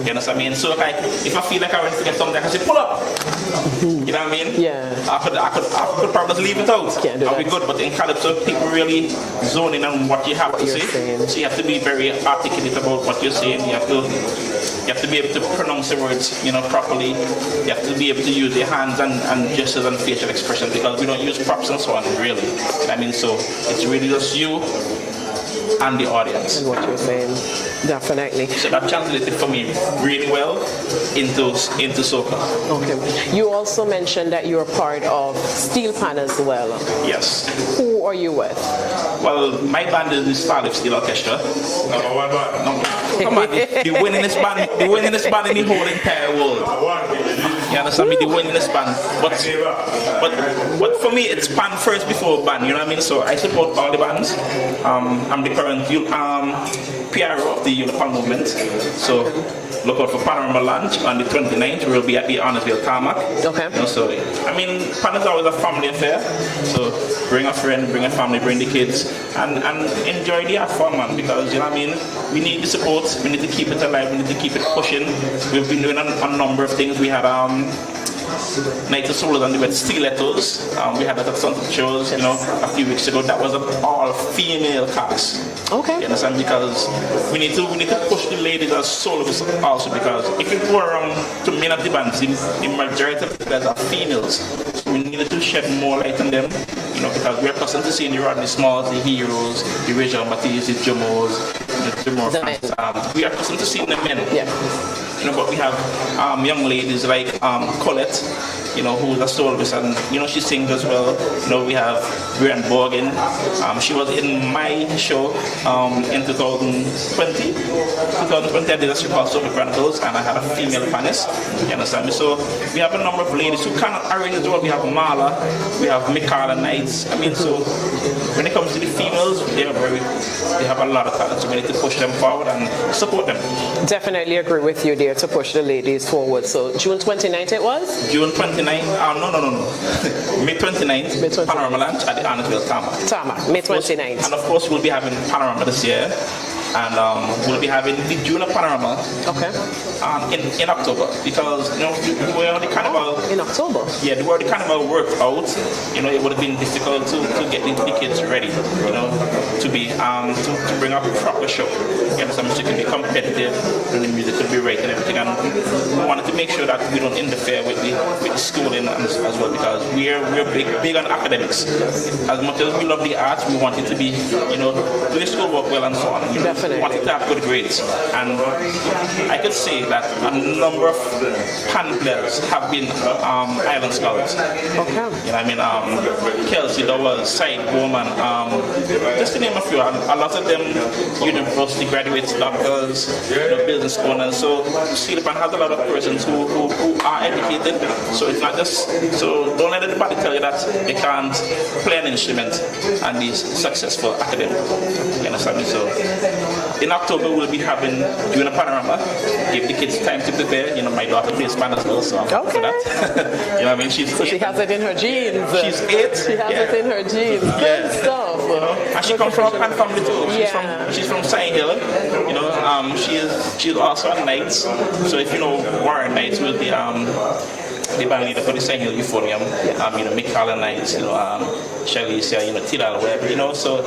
You know what I mean? So like, if I feel like I want to get something, I can say, pull up. You know what I mean? Yeah. I could probably leave it out. Can't do I'll that. be good, but in Calypso, people really zone in on what you have to say. saying. So you have to be very articulate about what you're saying. You have to be able to pronounce the words, properly. You have to be able to use your hands and gestures and facial expressions because we don't use props and so on, really. I mean, so it's really just you and the audience. And what you're saying, definitely. So that translated for me really well into soca. Okay. You also mentioned that you're part of Steel Pan as well. Yes. Who are you with? Well, my band is the Starlift Steel Orchestra. Number one band. Come on, the winningest band in the whole entire world. You understand me? The winningest band. But for me, it's band first before band. You know what I mean? So I support all the bands. I'm the current PRO of the Unipal movement. So look out for Panorama Lunch on the 29th. We'll be at the Honorsville Tarmac. Okay. So I mean, Pan is always a family affair. So bring a friend, bring a family, bring the kids, and enjoy the art form, man. Because you know what I mean, we need the support. We need to keep it alive. We need to keep it pushing. We've been doing a number of things. We had Night of Solos and the Stilettos. We had that at Sunset Shows, a few weeks ago. That was an all-female cast. Okay. You understand? Because we need to push the ladies as soloists also. Because if you go around to many of the bands, the majority of the guys are females. So we needed to shed more light on them. Because we're accustomed to seeing the Rodney Smalls, the Heroes, the Rachel Matthews, the Jomos, the Jamor fans. We are accustomed to seeing the men. Yeah. But we have young ladies like Colette, who's a soloist, and she sings as well. We have Brian Borgen. She was in my show in 2020. 2020 I did a show called Soca Chronicles, and I had a female panelist. You understand me? So we have a number of ladies who cannot arrange as well. We have Marla, we have Mikala Knights. I mean, so when it comes to the females, they have a lot of talent. So we need to push them forward and support them. Definitely agree with you there to push the ladies forward. So June 29th it was? June 29th. No. May 29th. Panorama Lunch at the Honorsville Tarmac. May 29th. And of course, we'll be having Panorama this year. And we'll be having the June Panorama in October because the way the carnival in October. Yeah, the way the carnival worked out, it would have been difficult to get the kids ready, to be to bring up a proper show. So it can be competitive, and the music could be right and everything. And we wanted to make sure that we don't interfere with the schooling as well because we're big on academics. As much as we love the arts, we want it to be do the schoolwork well and so on. Definitely. We want it to have good grades. And I could say that a number of pan players have been Island Scouts. Okay. You know what I mean? Kelsey, there was Said Bowman, just to name a few. A lot of them university graduates, doctors, business owners. So Steel Pan has a lot of persons who are educated. So it's not just don't let anybody tell you that they can't play an instrument and be successful academic. You understand me? So in October we'll be doing a panorama. Give the kids time to prepare. My daughter plays pan as well, so I'm happy for that. You know what I mean? She's 8. She has it in her genes. She's 8. She has it in her genes. Good stuff. And she comes from a pan family too. She's from Sign Hill. She's also a Knights. So if Warren Knights will be the band leader for the Sign Hill Euphonium. Mikala Knights, Shalicia, Tilal Webb, so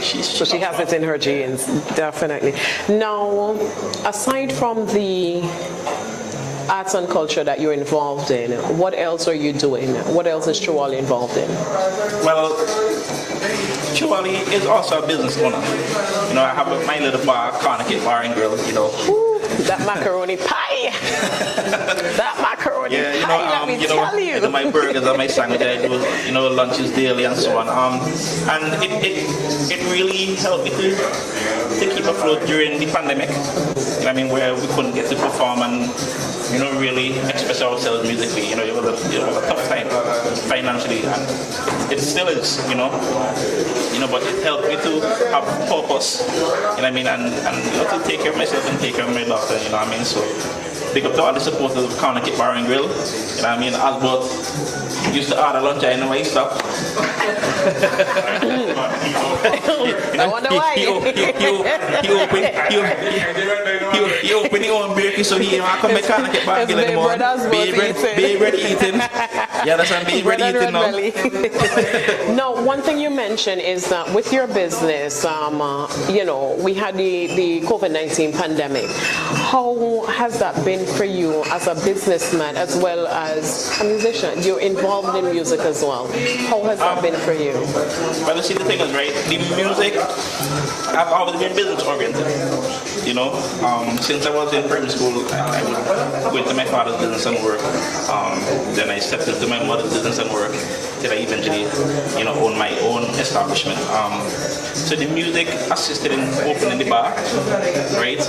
she has it in her genes, definitely. Now, aside from the arts and culture that you're involved in, what else are you doing? What else is Chewalee involved in? Well, Chewalee is also a business owner. I have my little bar, Carnival Bar and Grill, Ooh, that macaroni pie! That macaroni pie! I do my burgers and my sandwich. I do, lunches daily and so on. And it really helped me to keep afloat during the pandemic. Where we couldn't get to perform and really express ourselves musically. It was a tough time financially, and it still is. But it helped me to have purpose. And to take care of myself and take care of my daughter. So big up to all the supporters of Carnatic Bar and Grill. Albert used to order lunch, I know why he stopped. I wonder why. He opened his own bakery, so he come back Carnatic Bar and Grill anymore. Be ready eating. You understand? Be ready eating now. Now, one thing you mentioned is that with your business, we had the COVID-19 pandemic. How has that been for you as a businessman as well as a musician? You're involved in music as well. How has that been for you? Well, you see, the thing is, right, the music, I've always been business oriented. Since I was in primary school, I went to my father's business and work. Then I stepped into my mother's business and work. Till I eventually, own my own establishment. So the music assisted in opening the bar, right?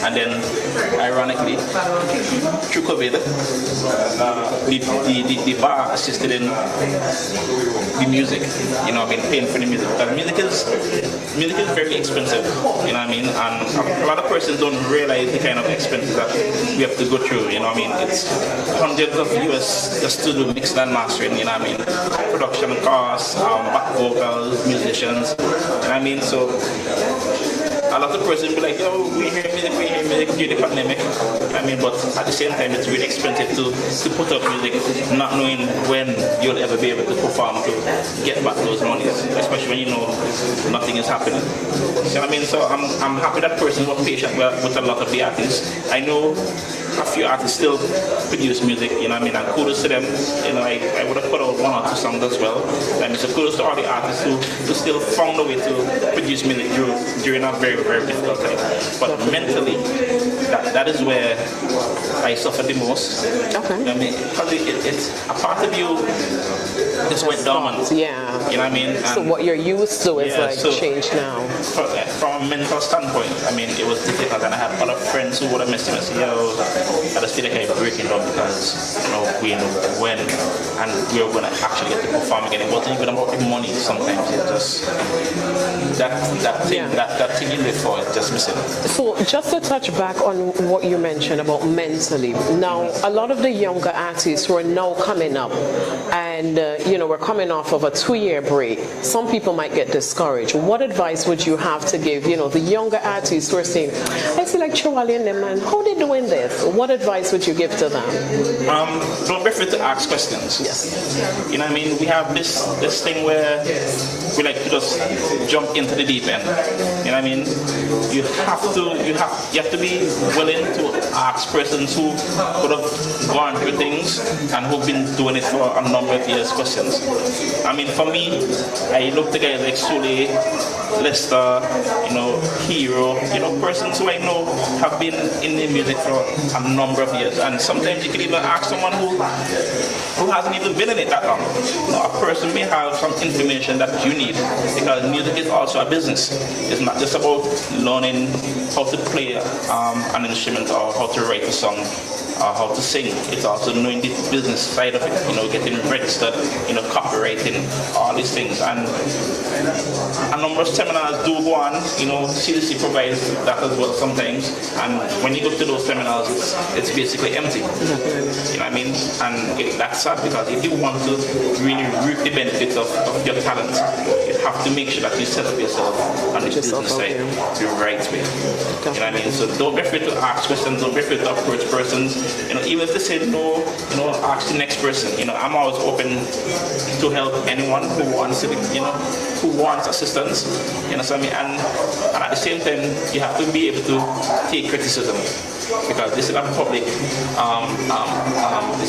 And then, ironically, through COVID, the bar assisted in the music. I've been paying for the music. Because music is very expensive. And a lot of persons don't realize the kind of expenses that we have to go through. It's hundreds of US just to do mixing and mastering. Production costs, back vocals, musicians. So a lot of persons be like, we hear music during the pandemic. But at the same time, it's really expensive to put up music, not knowing when you'll ever be able to perform to get back those monies, especially when nothing is happening. So I'm happy that persons were patient with a lot of the artists. I know a few artists still produce music, and kudos to them. I would have put out one or two songs as well. So kudos to all the artists who still found a way to produce music during a very, very difficult time. But mentally, that is where I suffered the most. Okay. Because it's a part of you just went dormant. Yeah. So what you're used to is changed now. From a mental standpoint, it was difficult, and I had a lot of friends who would have messaged me and said, I just feel like I'm breaking down because we know when and we were going to actually get to perform again. It wasn't even about the money sometimes. It just that thing you live for is just missing. So just to touch back on what you mentioned about mentally. Now, a lot of the younger artists who are now coming up and we're coming off of a 2-year break. Some people might get discouraged. What advice would you have to give, the younger artists who are saying, I feel like Chewalee and them, man, how they doing this? What advice would you give to them? Don't be afraid to ask questions. Yes. We have this thing where we like to just jump into the deep end. You have to be willing to ask persons who could have gone through things and who've been doing it for a number of years questions. For me, I look at guys like Chewalee, Lester, Hero, persons who I know have been in the music for a number of years. And sometimes you can even ask someone who hasn't even been in it that long. A person may have some information that you need, because music is also a business. It's not just about learning how to play an instrument or how to write a song or how to sing. It's also knowing the business side of it, getting registered, copywriting, all these things. And a number of seminars do go on, CDC provides that as well sometimes. And when you go to those seminars, it's basically empty. And that's sad, because if you want to really reap the benefits of your talent, you have to make sure that you set up yourself on the business side the right way. So don't be afraid to ask questions, don't be afraid to approach persons. Even if they say no, ask the next person. I'm always open to help anyone who wants it, who wants assistance. And at the same time, you have to be able to take criticism, because this is a public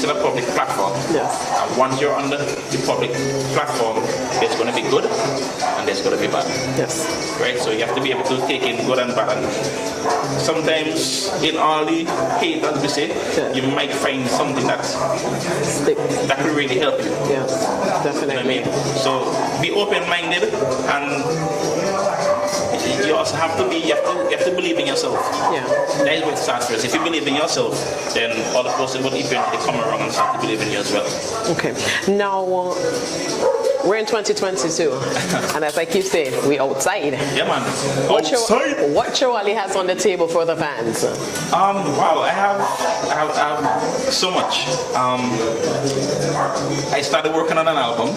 it's a public platform. Yes. And once you're on the public platform, there's going to be good and there's going to be bad. Yes. Right? So you have to be able to take in good and bad. And sometimes in all the hate, as we say, you might find something that will really help you. Yeah, definitely. You know what I mean? So be open-minded, and you also have to be, you have to believe in yourself. Yeah. That is what it starts first. If you believe in yourself, then all the person will eventually come around and start to believe in you as well. Okay. Now, we're in 2022, and as I keep saying, we outside. Yeah, man. What Chewalee has on the table for the fans? Wow, I have so much. I started working on an album.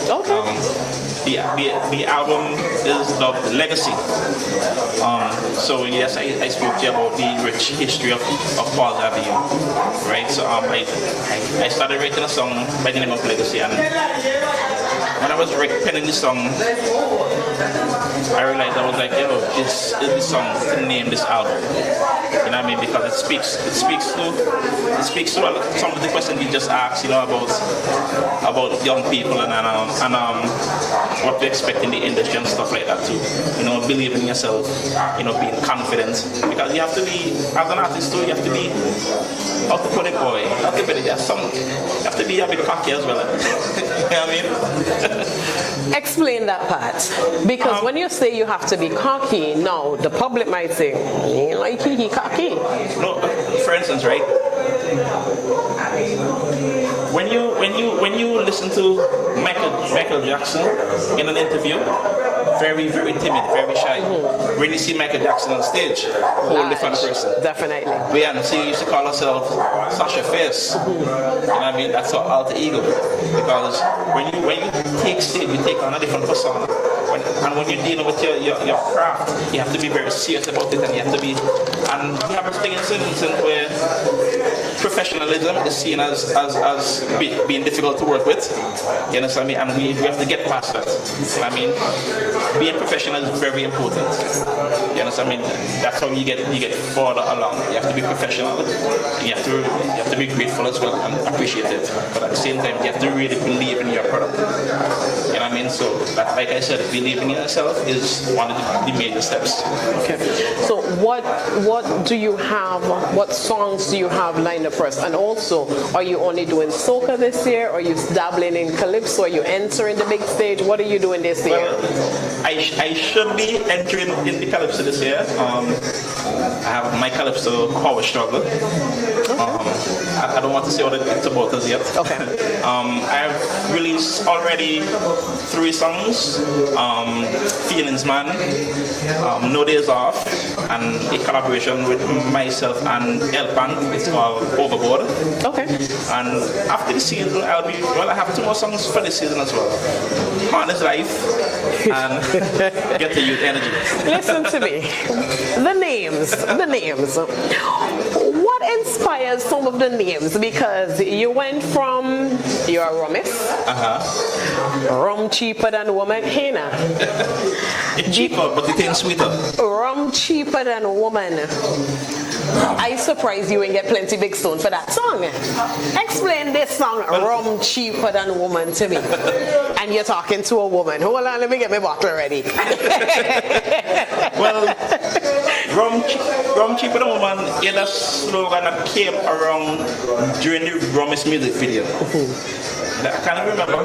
Okay. The album is the Legacy. So yes, I spoke to you about the rich history of Paul's Avenue, right? So I started writing a song by the name of Legacy, and when I was penning the song, I realized I was like, yo, this is the song to name this album. You know what I mean? Because it speaks to some of the questions you just asked, you know, about young people and what to expect in the industry and stuff like that too. You know, believe in yourself, you know, being confident. Because you have to be, as an artist too, you have to be, how to put it, boy, you have to be a bit cocky as well. You know what I mean? Explain that part. Because when you say you have to be cocky, now the public might say, he ain't like he cocky. No, for instance, right? When you listen to Michael Jackson in an interview, very, very timid, very shy. When you see Michael Jackson on stage, whole different person. Definitely. Beyonce used to call herself Sasha Fierce. You know what I mean? That's her alter ego. Because when you take stage, you take on a different persona. And when you're dealing with your craft, you have to be very serious about it, and you have to be. And we have a thing in Sydney where professionalism is seen as being difficult to work with. You understand me? And we have to get past that. You know what I mean? Being professional is very important. You understand me? That's how you get further along. You have to be professional. You have to be grateful as well and appreciative. But at the same time, you have to really believe in your product. You know what I mean? So, like I said, believing in yourself is one of the major steps. Okay. So what do you have? What songs do you have lined up first? And also, are you only doing soca this year? Are you dabbling in calypso? Are you entering the big stage? What are you doing this year? Well, I should be entering in the calypso this year. I have my calypso Power Struggle. I don't want to say what it's about as yet. Okay. I've released already 3 songs. Feelings Man, No Days Off, and a collaboration with myself and Pank. It's called Overboard. Okay. And after the season, I have 2 more songs for this season as well. Honest Life and Get the Youth Energy. Listen to me. The names. What inspires some of the names? Because you went from, you're a rummist. Rum cheaper than woman. Hey now. It's cheaper, but it ain't sweeter. Rum cheaper than woman. I surprised you and get plenty big stone for that song. Explain this song, Rum Cheaper Than Woman, to me. And you're talking to a woman. Hold on, let me get my bottle ready. Well, Rum Cheaper Than Woman is a slogan that came around during the Rummist music video. I can't remember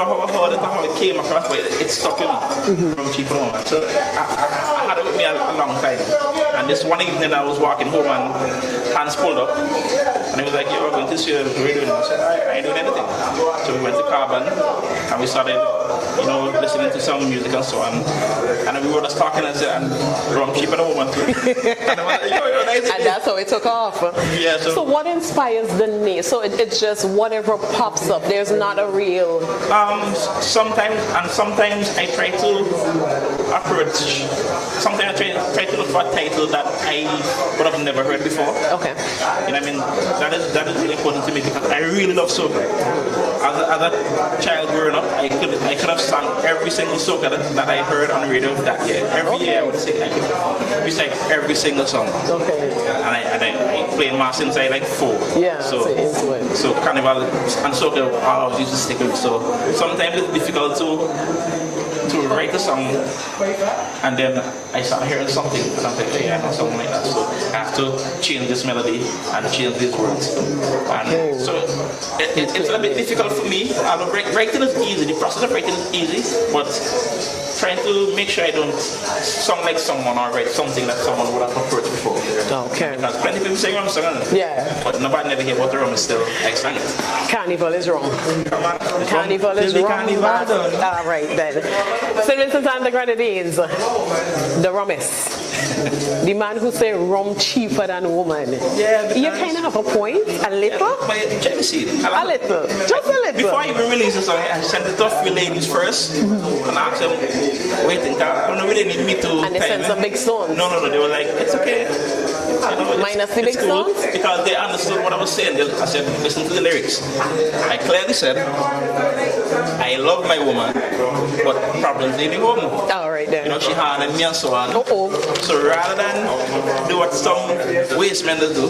how it came across, but it stuck in me. Rum Cheaper Than Woman. So I had it with me a long time. And this one evening I was walking home and hands pulled up, and he was like, "Yo, we're going to see what we're doing." I said, I ain't doing anything. So we went to Carbon and we started, you know, listening to some music and so on. And we were just talking and said, "And Rum Cheaper Than Woman." And I was like, yo, nice. And that's how it took off. Yeah. So what inspires the name? So it's just whatever pops up. There's not a real. Sometimes I try to approach. Sometimes I try to look for a title that I would have never heard before. Okay. You know what I mean? that is really important to me because I really love soca. As a child growing up, I could have sung every single soca that I heard on the radio that year. Every year I would sing. I could recite every single song. Okay. And I played mass since I like 4. Yeah. So carnival and soca always used to stick with me. So sometimes it's difficult to write a song, and then I start hearing something, and I'm like, hey, I know something like that, so I have to change this melody and change these words. And so it's a bit difficult for me. Writing is easy, the process of writing is easy, but trying to make sure I don't sound like someone or write something that someone would have preferred before. Okay. Because plenty of people say I'm singing, yeah, but nobody never hear what the rum is still. I sang it. Carnival is wrong. Carnival is wrong. All right then. St. Vincent and the Grenadines, the rummies. The man who say rum cheaper than woman. Yeah, you kind of have a point, a little. But check the seed. A little, just a little. Before I even release the song, I sent it off with ladies first, and I asked them, waiting, I don't really need me to. And they sent some big stones. No, they were like, it's okay. Minus the big cool, stones? because they understood what I was saying. I said, listen to the lyrics. I clearly said, I love my woman, but problems leaving home. All right then. You know, she hardened me and so on. Uh-oh. So rather than do what some waste men do,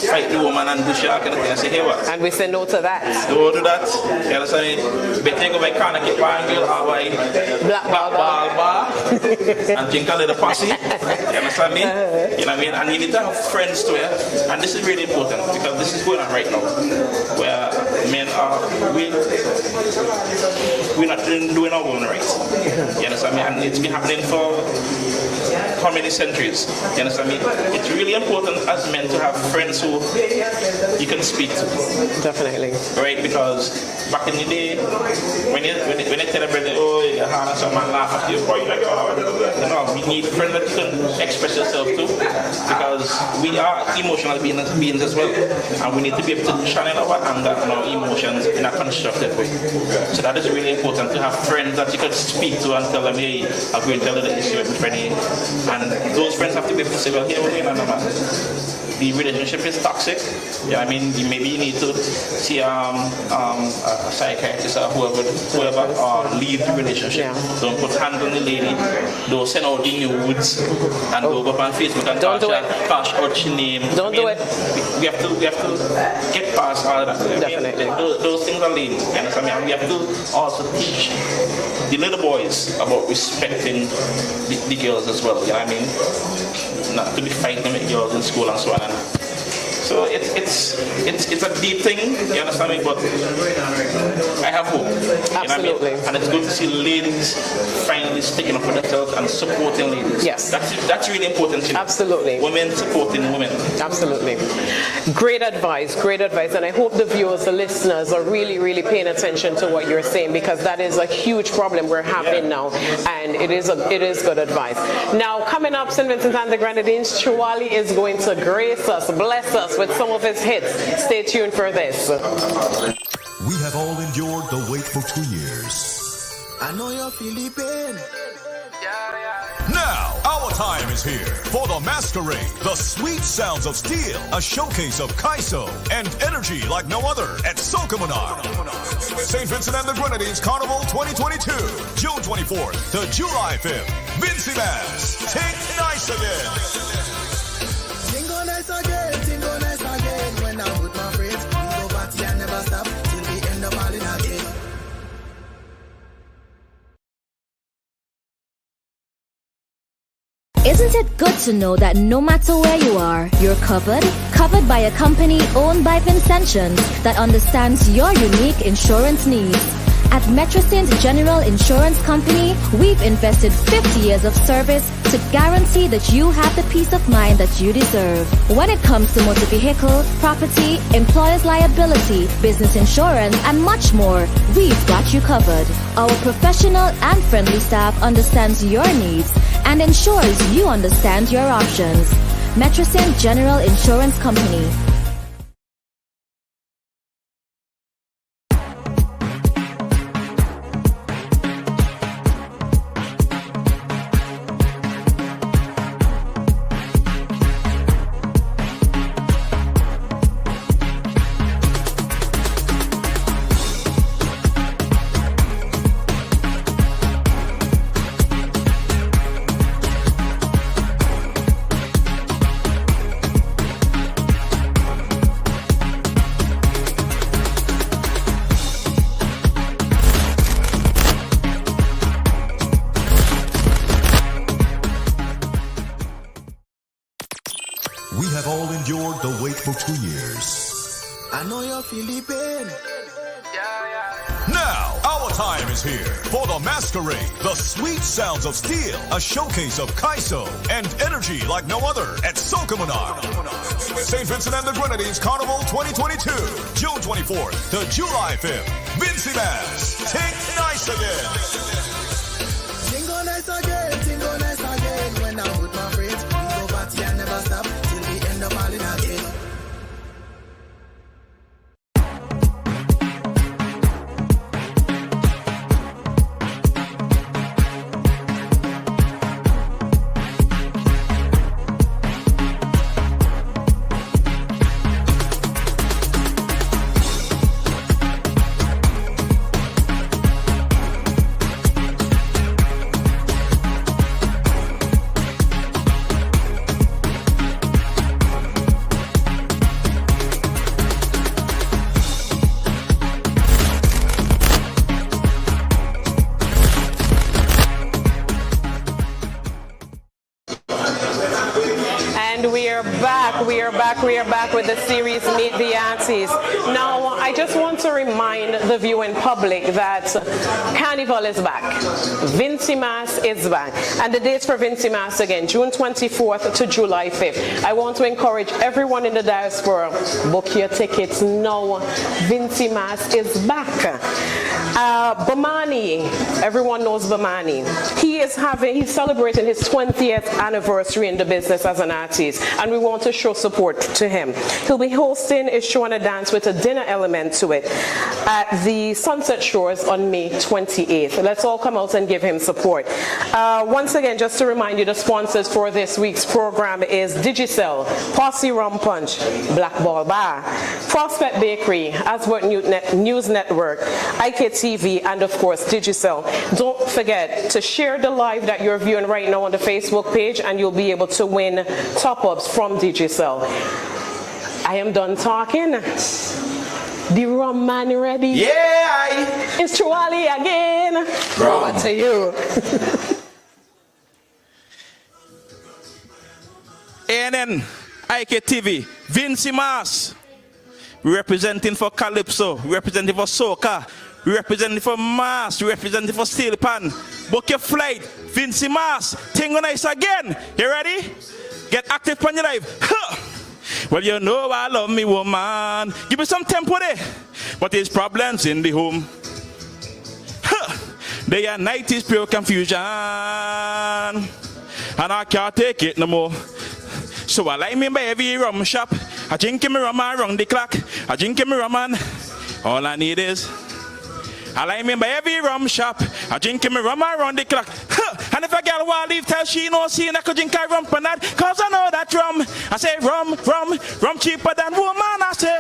fight the woman and do shit kind of thing, I say, hey, what? And we say no to that. Don't do that. You understand me? Better go by Carnegie Bangle or by Black Ball Bar and drink a little posse. You understand me? You know what I mean? And you need to have friends too, yeah? And this is really important because this is going on right now. Where men are, we're not doing our own right. You understand me? And it's been happening for how many centuries? You understand me? It's really important as men to have friends who you can speak to. Definitely. Right? Because back in the day, when you tell a brother, oh, you're hard, someone laugh at you, boy, like, oh, you know, we need friends that you can express yourself to, because we are emotional beings as well, and we need to be able to channel our anger and our emotions in a constructive way. So that is really important, to have friends that you can speak to and tell them, hey, I'm going to tell you the issue with my friend here. And those friends have to be able to say, well, here we're going on, man. The relationship is toxic. Yeah, I mean, maybe you need to see a psychiatrist or whoever leave the relationship. Yeah. Don't put hands on the lady. Don't send out the nudes and go up on Facebook and cash out your name. Don't do it. We have to get past all of that. Definitely. I mean, those things are lame. You understand me? And we have to also teach the little boys about respecting the girls as well. You know what I mean? Not to be fighting with girls in school and so on. So it's a deep thing, you understand me? But I have hope. Absolutely. You know what I mean? And it's good to see ladies finally sticking up for themselves and supporting ladies. Yes. That's really important. You know? Absolutely. Women supporting women. Absolutely. Great advice, and I hope the viewers, the listeners are really, really paying attention to what you're saying, because that is a huge problem we're having now, and it is good advice. Now, coming up, St. Vincent and the Grenadines, Chewalee is going to grace us, bless us with some of his hits. Stay tuned for this. We have all endured the wait for 2 years. I know you're feeling pain. Now, our time is here for the masquerade, the sweet sounds of steel, a showcase of Kaiso and energy like no other at Socomonar. St. Vincent and the Grenadines Carnival 2022, June 24th to July 5th. Vincy Bass, take nice again. Tingo nice again, when I'm with my friends, we go party and never stop, till we end up all in again. Isn't it good to know that no matter where you are, you're covered by a company owned by Vincentians that understands your unique insurance needs? At Metrocint General Insurance Company, we've invested 50 years of service to guarantee that you have the peace of mind that you deserve. When it comes to motor vehicle, property, employer's liability, business insurance, and much more, we've got you covered. Our professional and friendly staff understands your needs and ensures you understand your options. Metrocint General Insurance Company. faithful 2 years. I know you feel the pain. Now, our time is here for the Masquerade, the sweet sounds of steel, a showcase of Kaiso and energy like no other at Sokomanar. St. Vincent and the Grenadines Carnival 2022, June 24th to July 5th. Vincy Mass, take nice again. Tingo nice again. When I'm with my friends, we go party and never stop till we end up all in again. We are back with the series Meet the Artiste. Now, I just want to remind the viewing public that Carnival is back. Vincy Mass is back. And the dates for Vincy Mass again, June 24th to July 5th. I want to encourage everyone in the diaspora, book your tickets now. Vincy Mass is back. Bamani, everyone knows Bamani. He's celebrating his 20th anniversary in the business as an artist, and we want to show support to him. He'll be hosting a show and a dance with a dinner element to it at the Sunset Shores on May 28th. Let's all come out and give him support. Once again, just to remind you, the sponsors for this week's program is Digicel, Posse Rum Punch, Black Ball Bar, Prospect Bakery, Asbert News Network, IKTV, and of course Digicel. Don't forget to share the live that you're viewing right now on the Facebook page, and you'll be able to win top-ups from Digicel. I am done talking. The rum man ready? Yeah! It's Chewalee again. Over to you. ANN, IKTV, Vincy Mass. We representing for Calypso, we representing for Soca, we representing for Mass, we representing for Steel Pan. Book your flight, Vincy Mass, Tingo Nice again. You ready? Get active on your life. Huh. Well, you know I love me, woman. Give me some tempo there. But there's problems in the home. Huh. Day and night is pure confusion. And I can't take it no more. So I like me by every rum shop. I drink me rum around the clock. I drink me rum and all I need is. I like me by every rum shop. I drink me rum around the clock. Huh. And if a girl want to leave, tell she no see, I could drink her rum for that. Cause I know that rum. I say rum cheaper than woman. I say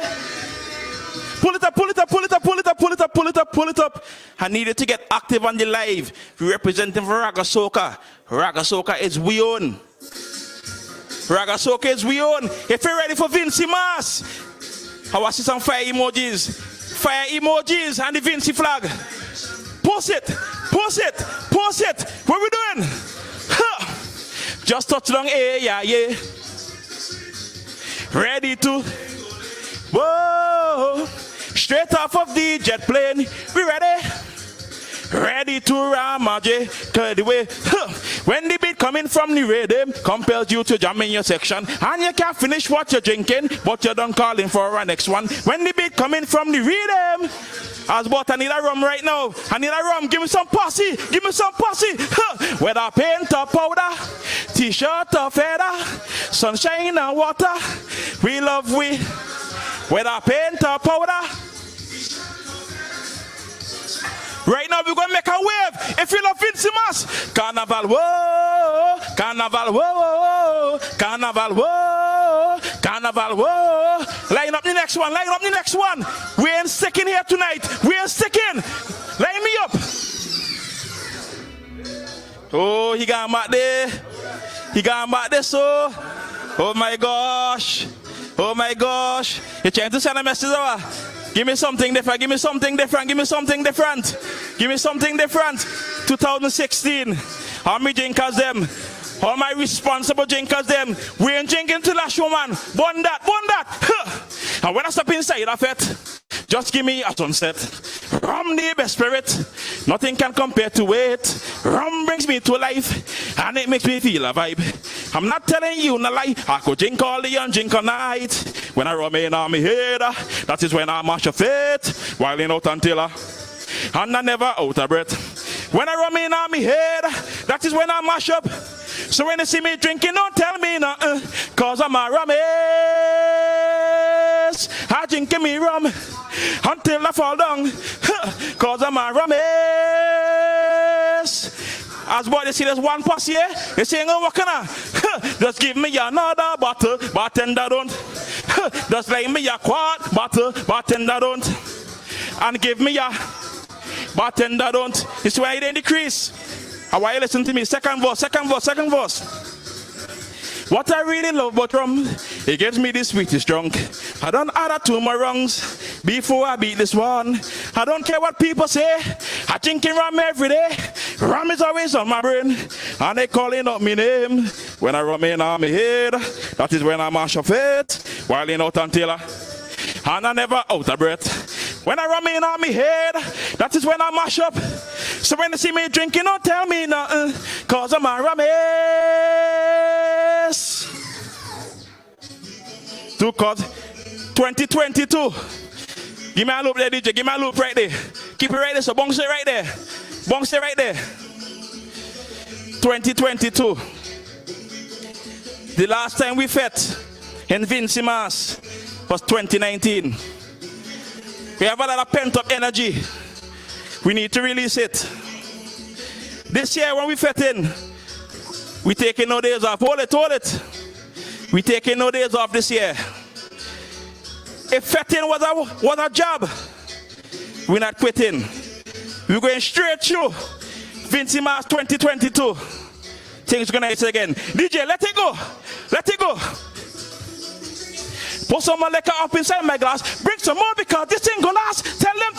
pull it up, pull it up, pull it up, pull it up, pull it up, pull it up, pull it up. I needed to get active on the live. We representing for Raga Soca. Raga Soca is we own. Raga Soca is we own. If you're ready for Vincy Mass, I want to see some fire emojis. Fire emojis and the Vincy flag. Post it, post it, post it. What we doing? Huh. Just touch along, yeah. Ready to, whoa. Straight off of the jet plane. We ready? Ready to ramage, clear the way. Huh. When the beat coming from the rhythm compels you to jam in your section, and you can't finish what you're drinking, but you're done calling for a next one. When the beat coming from the rhythm, as but I need a rum right now. I need a rum. Give me some posse. Give me some posse. Huh. Whether paint or powder, t-shirt or feather, sunshine and water, we love we. Whether paint or powder. Right now we're going to make a wave. If you love Vincy Mass, Carnival, whoa, Carnival, whoa, Carnival, whoa, Carnival, whoa. Line up the next one, line up the next one. We ain't sticking here tonight. We ain't sticking. Line me up. Oh, he got back there. He got back there, so. Oh my gosh. Oh my gosh. You're trying to send a message over. Give me something different, give me something different, give me something different. Give me something different. 2016. How many drinkers them? All my responsible drinkers, them, we ain't drinking till last woman. Bun that. Huh. And when I step inside of it, just give me a sunset. Rum the best spirit. Nothing can compare to it. Rum brings me to life, and it makes me feel a vibe. I'm not telling you no lie. I could drink all day and drink all night. When I rum in on me head, that is when I mash a fit. Wilding out until and I never out of breath. When I rum in on me head, that is when I mash up. So when you see me drinking, don't tell me nothing, cause I'm a rummies. I drinking me rum until I fall down, cause I'm a rummies. As boy, you see there's one pass here, you saying, oh, what can I? Just give me another bottle, bartender don't. Just lay me a quart bottle, bartender don't. And give me a bartender don't. It's why it didn't decrease. I want you listen to me. Second verse. What I really love about rum, it gives me the sweetest drunk. I don't add to my rungs before I beat this one. I don't care what people say. I drinking rum every day. Rum is always on my brain, and they calling out my name. When I rum in on my head, that is when I mash up it. Wilding out until and I never out of breath. When I rum in on my head, that is when I mash up. So when you see me drinking, don't tell me nothing, cause I'm a rummies. To cause 2022. Give me a loop there, DJ. Give me a loop right there. Keep it right there. So bounce it right there. Bounce it right there. 2022. The last time we fed in Vinci Mass was 2019. We have a lot of pent-up energy. We need to release it. This year when we fit in, we taking no days off. Hold it. We taking no days off this year. If fitting was a job, we're not quitting. We're going straight through Vinci Mass 2022. Things gonna hit again. DJ, let it go. Put some more liquor up inside my glass. Bring some more because this thing gonna last. Tell them.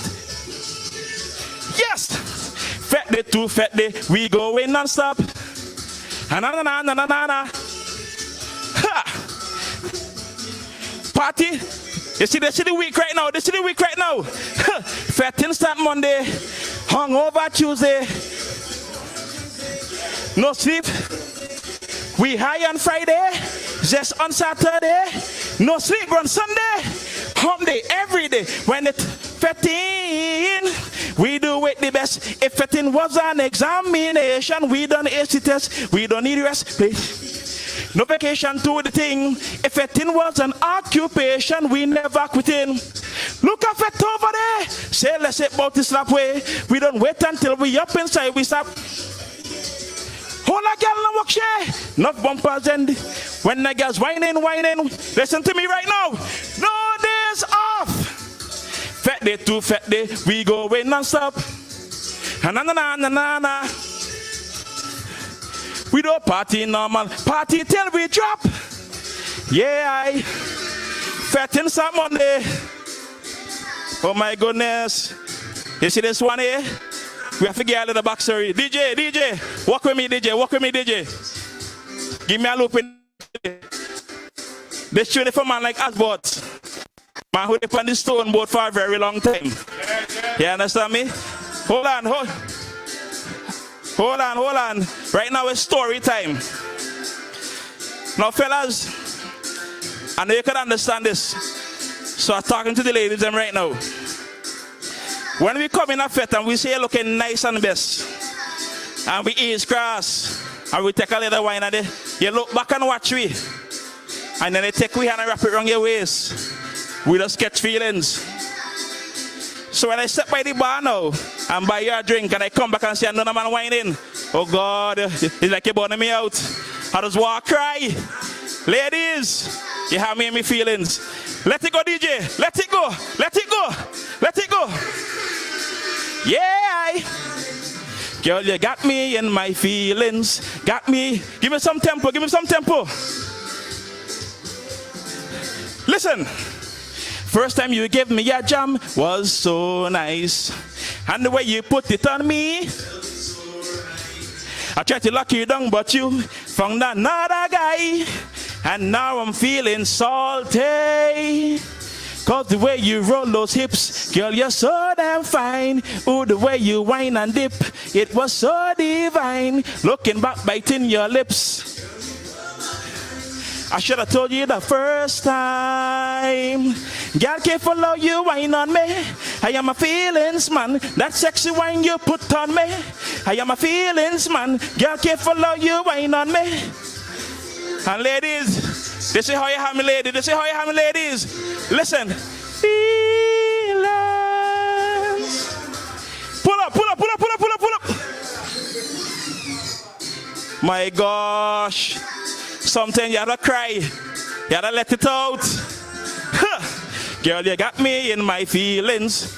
Yes. Fat day, we going non-stop. Na. Ha. Party. You see the week right now. Fat start Monday. Hungover Tuesday. No sleep. We high on Friday. Just on Saturday. No sleep on Sunday. Home day every day. When it fetting, we do it the best. If fetting was an examination, we done AC test. We don't need rest, please. No vacation to the thing. If fetting was an occupation, we never quitting. Look at it over there. Say let's say about this lap way. We don't wait until we up inside. We stop. Hold a girl and walk share. Not bumpers and when the girls whining. Listen to me right now. No days off. Fat day, we go away non-stop. Na. We don't party normal. Party till we drop. Yeah, fat in some Monday. Oh my goodness. You see this one here? We have to get out of the back, sorry. DJ, walk with me, DJ. Give me a loop in. This tune for man like Asbot. Man who depend on the stone boat for a very long time. You understand me? Hold on. Right now it's story time. Now fellas, I know you can understand this. So I'm talking to the ladies them right now. When we come in a fete and we say you're looking nice and best, and we eat grass, and we take a little wine and you look back and watch we, and then they take we hand and wrap it around your waist. We just catch feelings. So when I step by the bar now and buy you a drink and I come back and see another man whining, oh God, it's like you're burning me out. I just walk cry. Ladies, you have me in my feelings. Let it go, DJ. Let it go. Yeah. Girl, you got me in my feelings. Got me. Give me some tempo. Listen. First time you gave me a jam was so nice. And the way you put it on me, I tried to lock you down, but you found another guy, and now I'm feeling salty. Cause the way you roll those hips, girl, you're so damn fine. Ooh, the way you whine and dip, it was so divine. Looking back, biting your lips. I should have told you the first time. Girl, can't follow you, whine on me. I am a feelings man. That sexy wine you put on me. I am a feelings man. Girl, can't follow you, whine on me. And ladies, this is how you have me, ladies. This is how you have me, ladies. Listen. Feelings. Pull up, pull up, pull up, pull up, pull up, pull up. My gosh. Sometimes you gotta cry. You gotta let it out. Girl, you got me in my feelings.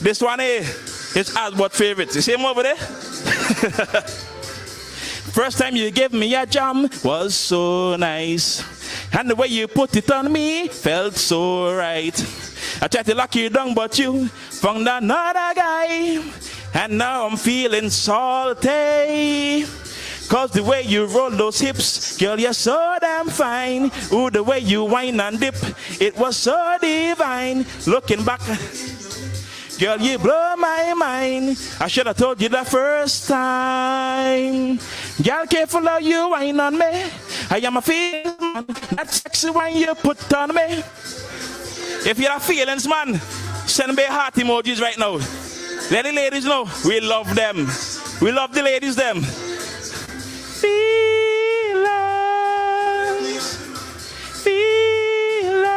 This one here is Asbot favorite. You see him over there? First time you gave me a jam was so nice. And the way you put it on me felt so right. I tried to lock you down, but you found another guy. And now I'm feeling salty. Cause the way you roll those hips, girl, you're so damn fine. Ooh, the way you whine and dip, it was so divine. Looking back, girl, you blow my mind. I should have told you the first time. Girl, careful how you whine on me. I am a feelings man. That sexy wine you put on me. If you're a feelings man, send me heart emojis right now. Let the ladies know we love them. We love the ladies them. Feelings, feelings,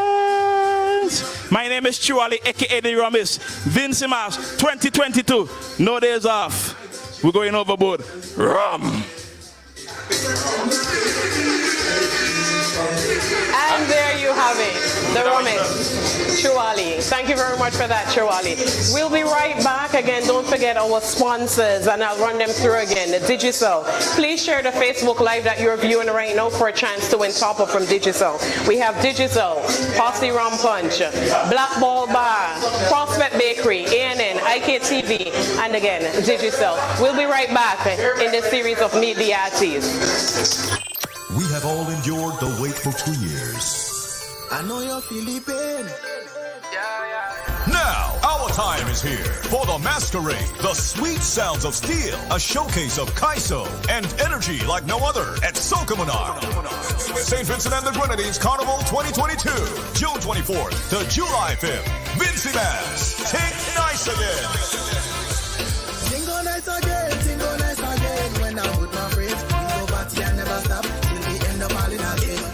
feelings. My name is Chewalee, aka the Ramis. Vince Mas, 2022. No days off. We're going overboard. Rum. And there you have it, the Ramis. Chewalee. Thank you very much for that, Chewalee. We'll be right back. Again, don't forget our sponsors, and I'll run them through again. The Digicel. Please share the Facebook Live that you're viewing right now for a chance to win Topper from Digicel. We have Digicel, Posse Rum Punch, Black Ball Bar, Prospect Bakery, ANN, IKTV, and again, Digicel. We'll be right back in this series of Meet the Artiste. We have all endured the wait for 2 years. I know you're feeling pain. Now, our time is here for the masquerade, the sweet sounds of steel, a showcase of Kaiso and energy like no other at Sokomanar. St. Vincent and the Grenadines Carnival 2022, June 24th to July 5th. Vincy Bass, take nice again. Tingo nice again. When I'm with my friends, we go party and never stop till we end up all in again.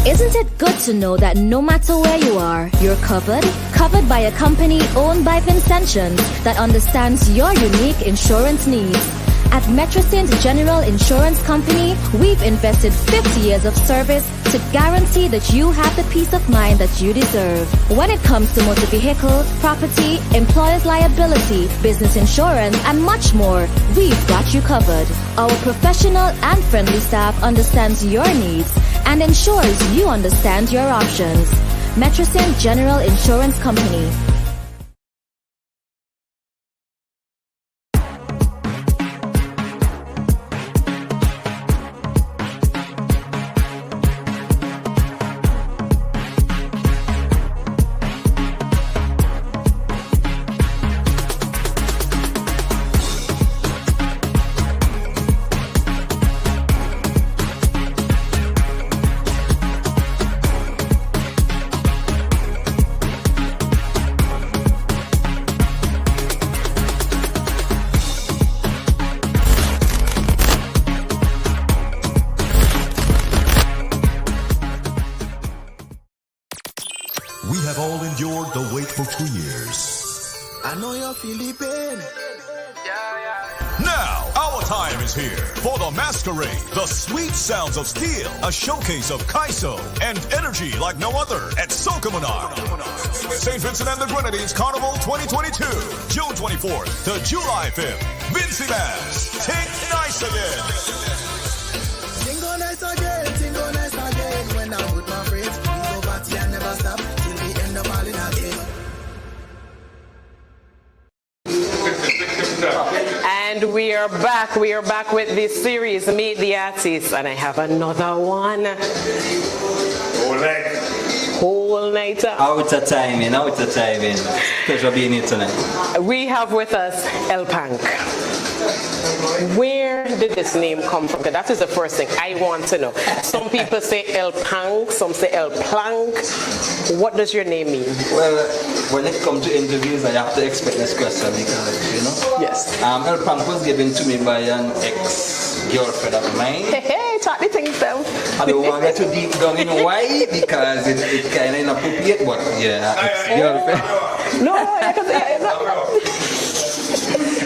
Isn't it good to know that no matter where you are, you're covered? Covered by a company owned by Vincentians that understands your unique insurance needs. At Metrosint General Insurance Company, we've invested 50 years of service to guarantee that you have the peace of mind that you deserve. When it comes to motor vehicle, property, employer's liability, business insurance, and much more, we've got you covered. Our professional and friendly staff understands your needs and ensures you understand your options. Metrosint General Insurance Company. We have all endured the wait for 2 years. I know you're feeling pain. Now, our time is here for the masquerade, the sweet sounds of steel, a showcase of Kaiso and energy like no other at Sokomanar. St. Vincent and the Grenadines Carnival 2022, June 24th to July 5th. Vincy Bass, take nice again. Tingo nice again. When I'm with my friends, we go party and never stop till we end up all in again. And we are back. We are back with this series, Meet the Artist. And I have another one. Whole night. Out of timing. Pleasure being here tonight. We have with us El Pank. Where did this name come from? Because that is the first thing I want to know. Some people say El Pank, some say El Plank. What does your name mean? Well, when it comes to interviews, I have to expect this question because, you know. Yes. El Pank was given to me by an ex-girlfriend of mine. Hey, talk the things down. I don't want to get too deep down in why, because it's kind of inappropriate, but yeah, ex-girlfriend. No, I can say it.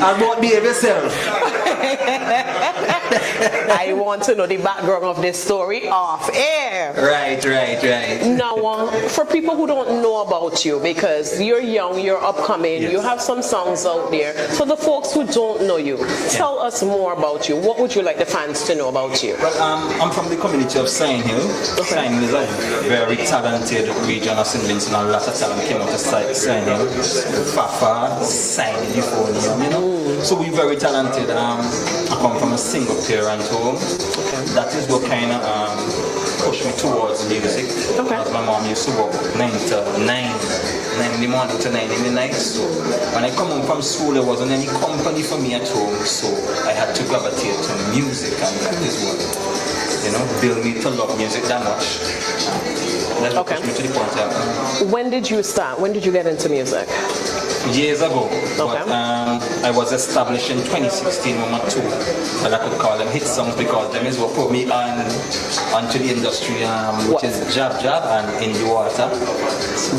I'll not behave yourself. I want to know the background of this story off air. Right. Now, for people who don't know about you, because you're young, you're upcoming, Yes. you have some songs out there. For the folks who don't know you, tell us more about you. What would you like the fans to know about you? Well, I'm from the community of Sign Hill. Sign Hill is a very talented region of St. Vincent. A lot of talent came out of Sign Hill. Fafa, Sign Euphonium, you know. So we're very talented. I come from a single parent home. That is what kind of pushed me towards music. Because my mom used to work 9 in the morning to 9 in the night. So when I come home from school, there wasn't any company for me at home. So I had to gravitate to music, and that is what, you know, built me to love music that much. That pushed me to the point of. When did you start? When did you get into music? Years ago, but I was established in 2016 with my two, and I could call them hit songs because them is what put me onto the industry, which is Jab Jab and In the Water.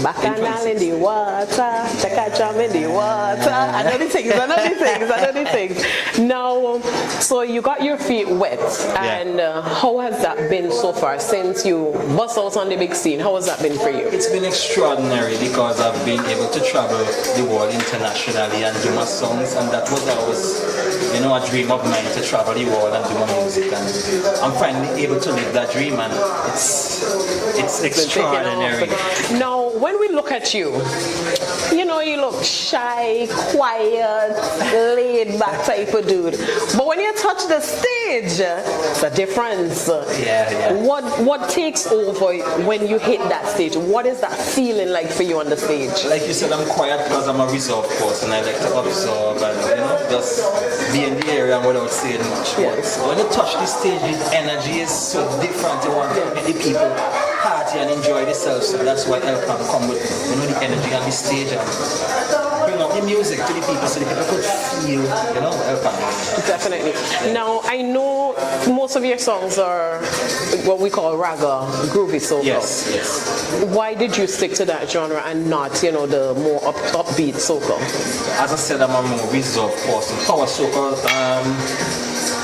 Bacchanal in the water, Chakacham in the water, another things. Now, so you got your feet wet, and how has that been so far since you bust out on the big scene? How has that been for you? It's been extraordinary because I've been able to travel the world internationally and do my songs, and that was always, you know, a dream of mine to travel the world and do my music, and I'm finally able to live that dream, and it's extraordinary. Now, when we look at you, you know, you look shy, quiet, laid back type of dude, but when you touch the stage, it's a difference. Yeah. What takes over when you hit that stage? What is that feeling like for you on the stage? Like you said, I'm quiet because I'm a reserved person. I like to observe and, you know, just be in the area without saying much. Yes. But when you touch the stage, the energy is so different. You want to make the people party and enjoy themselves. So that's why El Pank come with, you know, the energy on the stage and bring up the music to the people so the people could feel, you know, El Pank. Definitely. Now, I know most of your songs are what we call raga, groovy soca. Yes. Why did you stick to that genre and not, you know, the more upbeat soca? As I said, I'm a more reserved person. Power soca,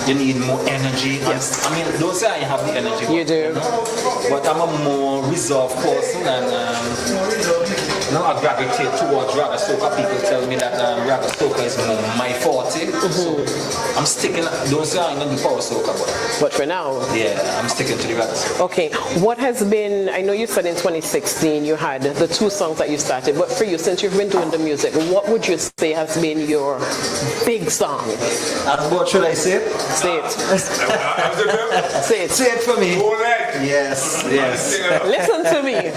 you need more energy. Yes. I mean, don't say I have the energy. You do. You know? But I'm a more reserved person, and you know, I gravitate towards raga soca. People tell me that raga soca is more my forte. So I'm sticking. Don't say I'm gonna do power soca, But for now, yeah, I'm sticking to the raga soca. okay. What has been? I know you said in 2016 you had the 2 songs that you started. But for you, since you've been doing the music, what would you say has been your big song? What should I say? Say it. Say it. Say it for me. Yes. Listen to me.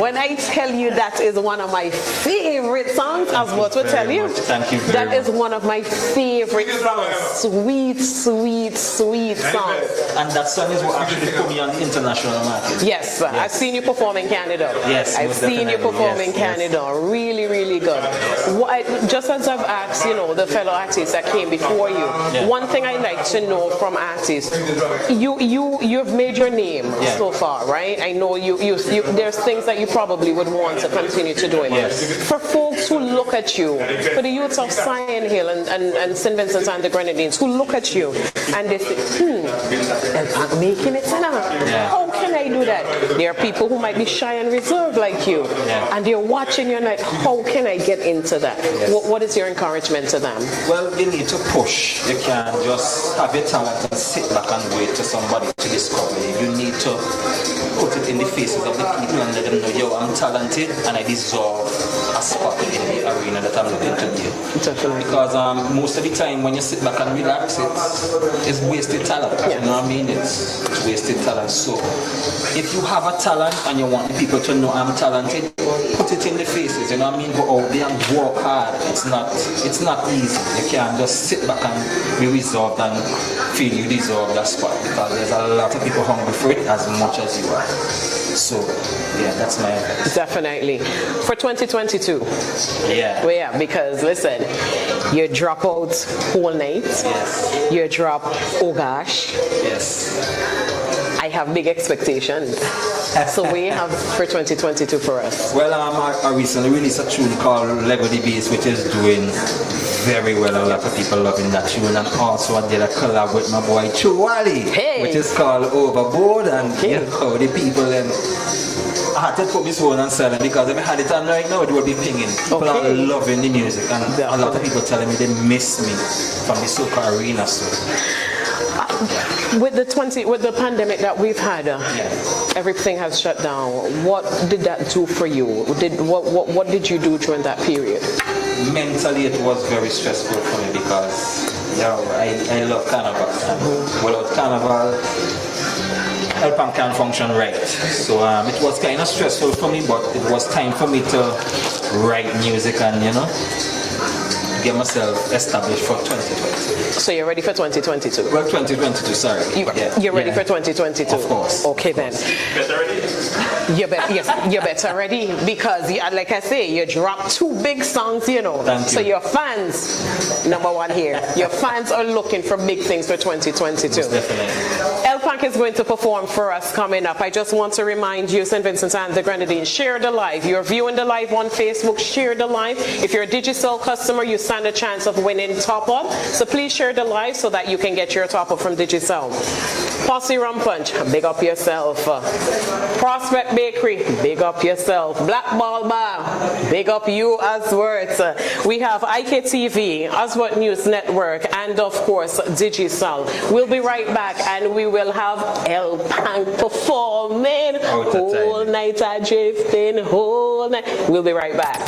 When I tell you that is one of my favorite songs, as what will tell you. Thank you very That much. is one of my favorite songs. Sweet song. And that song is what actually put me on the international market. Yes, I've seen you perform in Canada. Yes, I've most seen you definitely. perform in Yes. Canada. Really good. Just as I've asked, you know, the fellow artists that came before you, one thing I like to know from artists, you've made your name so far, right? I know you there's things that you probably would want to continue to do it. Yes. For folks who look at you, for the youths of Sign Hill and St. Vincent and the Grenadines who look at you and they say, El Pank making it now. How can I do that? There are people who might be shy and reserved like you, and they're watching you and like, how can I get into that? What is your encouragement to them? Well, you need to push. You can't just have your talent and sit back and wait for somebody to discover you. You need to put it in the faces of the people and let them know, yo, I'm talented and I deserve a spot in the arena that I'm looking to do. Definitely. Because most of the time when you sit back and relax, it's wasted talent. Yes. You know what I mean? It's wasted talent. So if you have a talent and you want the people to know I'm talented, put it in the faces. You know what I mean? Go out there and work hard. It's not easy. You can't just sit back and be resolved and feel you deserve that spot, because there's a lot of people hungry for it as much as you are. So yeah, that's my advice. Definitely. For 2022. Yeah. Well, yeah, because listen, you drop out whole night. Yes. You drop oh gosh. Yes. I have big expectations. So we have for 2022 for us. Well, I recently released a tune called Lego the Bass, which is doing very well. A lot of people loving that tune, and also I did a collab with my boy Chewalee, which is called Overboard, and you know, the people I had to put this phone on silent because if I had it on right now, it would be pinging. People are loving the music, and a lot of people telling me they miss me from the soca arena. So with the pandemic that we've had, everything has shut down. What did that do for you? What did you do during that period? Mentally, it was very stressful for me because I love carnival. Without carnival, Pank can't function right. So it was kind of stressful for me, but it was time for me to write music and get myself established for 2020. So you're ready for 2022? Well, 2022, sorry. You're ready for 2022? Of course. Okay then. Better ready? You're better ready because, like I say, you dropped 2 big songs, Thank you. So your fans, number one here, your fans are looking for big things for 2022. Most definitely. Pank is going to perform for us coming up. I just want to remind you, St. Vincent and the Grenadines, share the live. You're viewing the live on Facebook, share the live. If you're a Digicel customer, you stand a chance of winning top up. So please share the live so that you can get your top up from Digicel. Posse Rum Punch, big up yourself. Prospect Bakery, big up yourself. Black Ball Bar, big up you as words. We have IKTV, Aswat News Network, and of course Digicel. We'll be right back, and we will have Pank performing whole night at drifting, whole night. We'll be right back.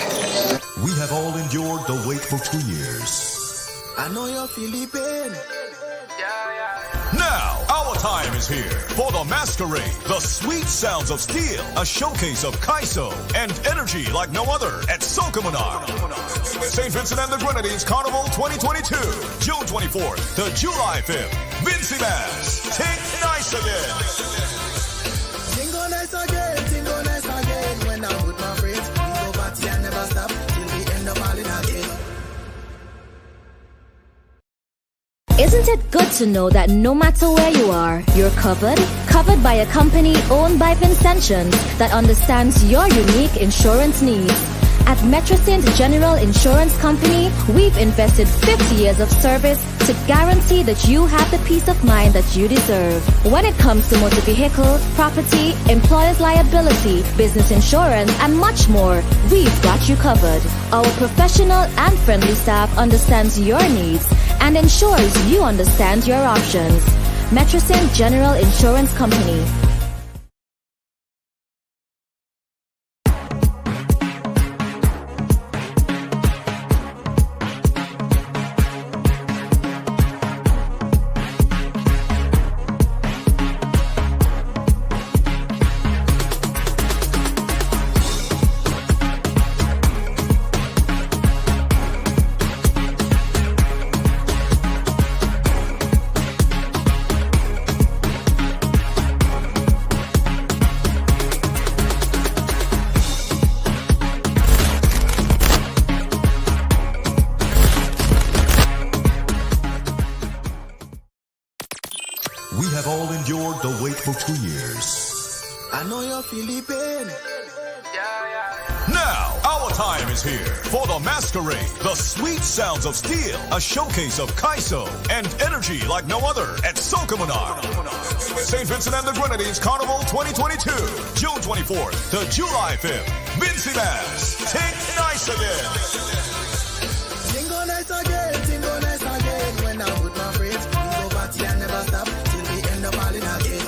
We have all endured the wait for 2 years. I know you're feeling pain. Now, our time is here for the masquerade, the sweet sounds of steel, a showcase of Kaiso and energy like no other at Socomonar. St. Vincent and the Grenadines Carnival 2022, June 24th to July 5th. Vincy Bass, take nice again. Tingo nice again, when I'm with my friends, we go party and never stop, till we end up all in again. Isn't it good to know that no matter where you are, you're covered by a company owned by Vincentians that understands your unique insurance needs? At Metrocint General Insurance Company, we've invested 50 years of service to guarantee that you have the peace of mind that you deserve. When it comes to motor vehicle, property, employer's liability, business insurance, and much more, we've got you covered. Our professional and friendly staff understands your needs and ensures you understand your options. Metrocint General Insurance Company. We have all endured the wait for 2 years. I know you're feeling pain. Now, our time is here for the masquerade, the sweet sounds of steel, a showcase of Kaiso and energy like no other at Socomonar. St. Vincent and the Grenadines Carnival 2022, June 24th to July 5th. Vincy Bass, take nice again. Tingo nice again, when I'm with my friends, we go party and never stop, till we end up all in again.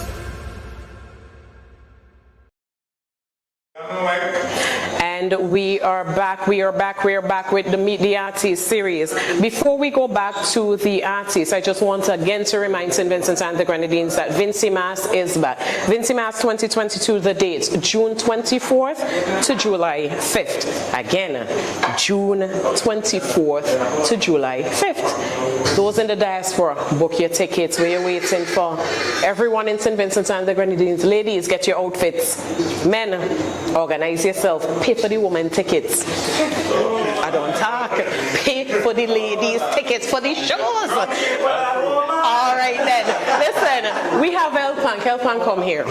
and we are back with the Meet the Artist series. Before we go back to the artists, I just want again to remind St. Vincent and the Grenadines that Vincy Mass is back. Vincy Mass 2022, the dates, June 24th to July 5th. Again, June 24th to July 5th. Those in the diaspora, book your tickets. We're waiting for everyone in St. Vincent and the Grenadines. Ladies, get your outfits. Men, organize yourself. Pay for the women tickets. I don't talk. Pay for the ladies tickets for the shows. All right then. Listen, we have El Pank. El Pank, come here.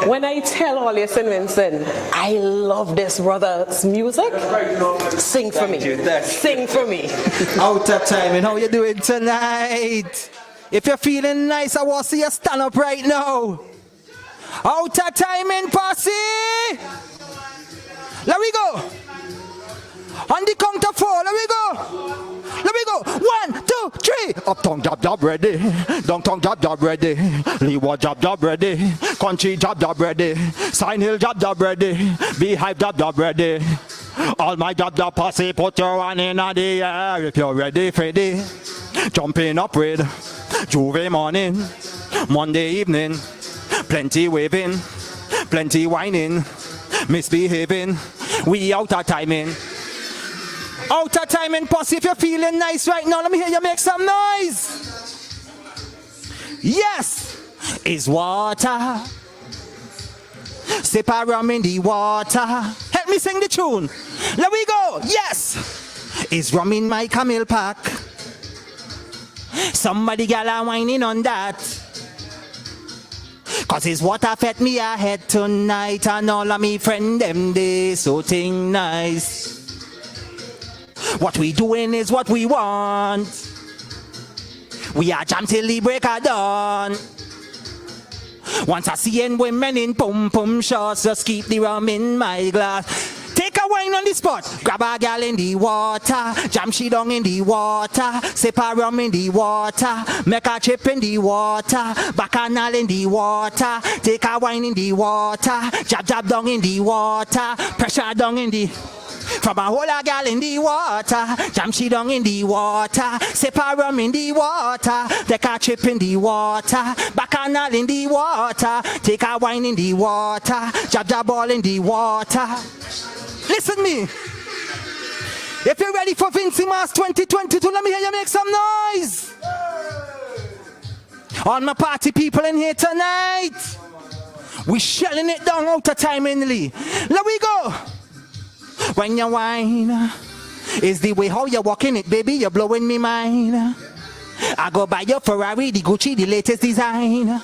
When I tell all you St. Vincent, I love this brother's music, sing for me. Sing for me. Out of time, and how you doing tonight? If you're feeling nice, I want to see you stand up right now. Out of time in posse. Let we go. On the count of 4, let we go. Let me go. 1, 2, 3. Uptown job ready. Downtown job ready. Leeward job ready. Country job ready. Sign Hill job ready. Beehive job ready. All my job posse, put your hand in the air if you're ready, Freddy. Jumping up with Juve morning, Monday evening. Plenty waving, plenty whining, misbehaving. We out of timing. Out of timing, posse. If you're feeling nice right now, let me hear you make some noise. Yes, it's water. Sip a rum in the water. Help me sing the tune. Let we go. Yes, it's rum in my camel pack. Somebody got a whining on that. Cause it's water fed me ahead tonight. And all of me friend them they so ting nice. What we doing is what we want. We are jam till the break of dawn. Once I seeing women in pum shorts, just keep the rum in my glass. Take a wine on the spot, grab a gal in the water, jam she down in the water, sip a rum in the water, make a chip in the water, bacchanal in the water, take a wine in the water, jab down in the water, pressure down in the... From a whole a gal in the water, jam she down in the water, sip a rum in the water, take a chip in the water, bacchanal in the water, take a wine in the water, jab all in the water. Listen me. If you're ready for Vincy Mass 2022, let me hear you make some noise. All my party people in here tonight, we shelling it down out of time in Lee. Let we go. When you whine, is the way how you walking it, baby, you're blowing me mind. I go buy your Ferrari, the Gucci, the latest design.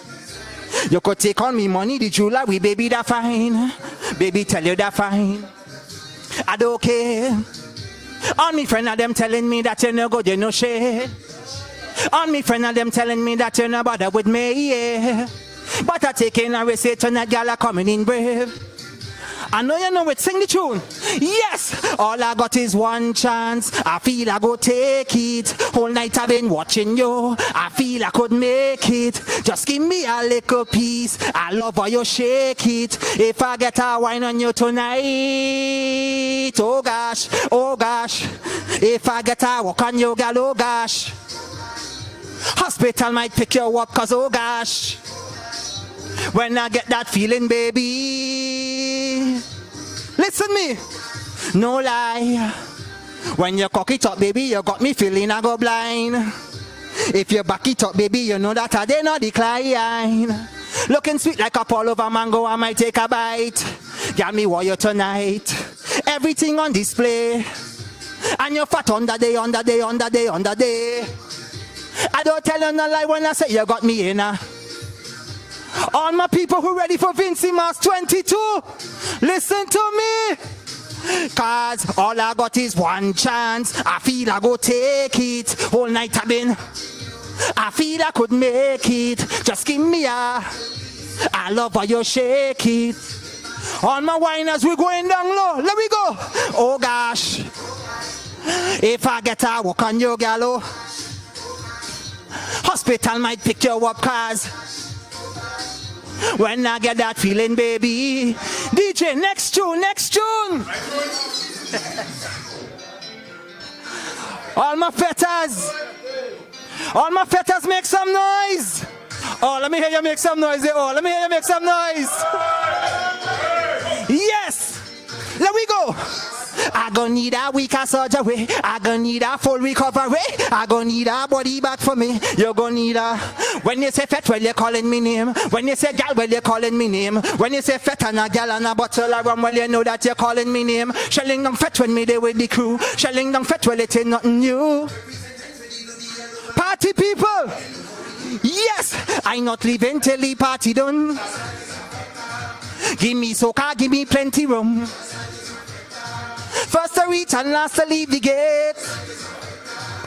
You could take on me money, the jewelry, baby, that fine. Baby, tell you that fine. I don't care. On me friend of them telling me that you're no good, you're no shit. On me friend of them telling me that you're no bother with me, yeah. But I taking a risk tonight, girl, coming in brave. I know you know it, sing the tune. Yes, all I got is one chance. I feel I go take it. Whole night I've been watching you. I feel I could make it. Just give me a little piece. I love how you shake it. If I get a wine on you tonight, oh gosh, oh gosh. If I get a walk on you, girl, oh gosh. Hospital might pick you up, cause oh gosh. When I get that feeling, baby, listen me, no lie. When you cock it up, baby, you got me feeling I go blind. If you back it up, baby, you know that I did not decline. Looking sweet like a Paul over mango, I might take a bite. Got me warrior tonight, everything on display. And you're fat on the day, on the day, on the day, on the day. I don't tell you no lie when I say you got me in. All my people who ready for Vincy Mass 22, listen to me. Cause all I got is one chance. I feel I go take it. Whole night I've been, I feel I could make it. Just give me a, I love how you shake it. All my whiners, we're going down low. Let me go. Oh gosh. If I get a walk on you, gallo, hospital might pick you up, cause when I get that feeling, baby, DJ DJ, next tune, next tune. All my fetters make some noise. Oh, let me hear you make some noise. Oh, let me hear you make some noise. Yes. Let we go. I gonna need a weaker surgery. I gonna need a full recovery. I gonna need a body back for me. You're gonna need a. When you say fat, well, you're calling me name. When you say gal, well, you're calling me name. When you say fat and a gal and a bottle of rum, well, you know that you're calling me name. Shelling down fat when me there with the crew. Shelling down fat, well, it ain't nothing new. Party people. Yes, I not leaving till the party done. Give me soca, give me plenty rum. First to reach and last to leave the gate.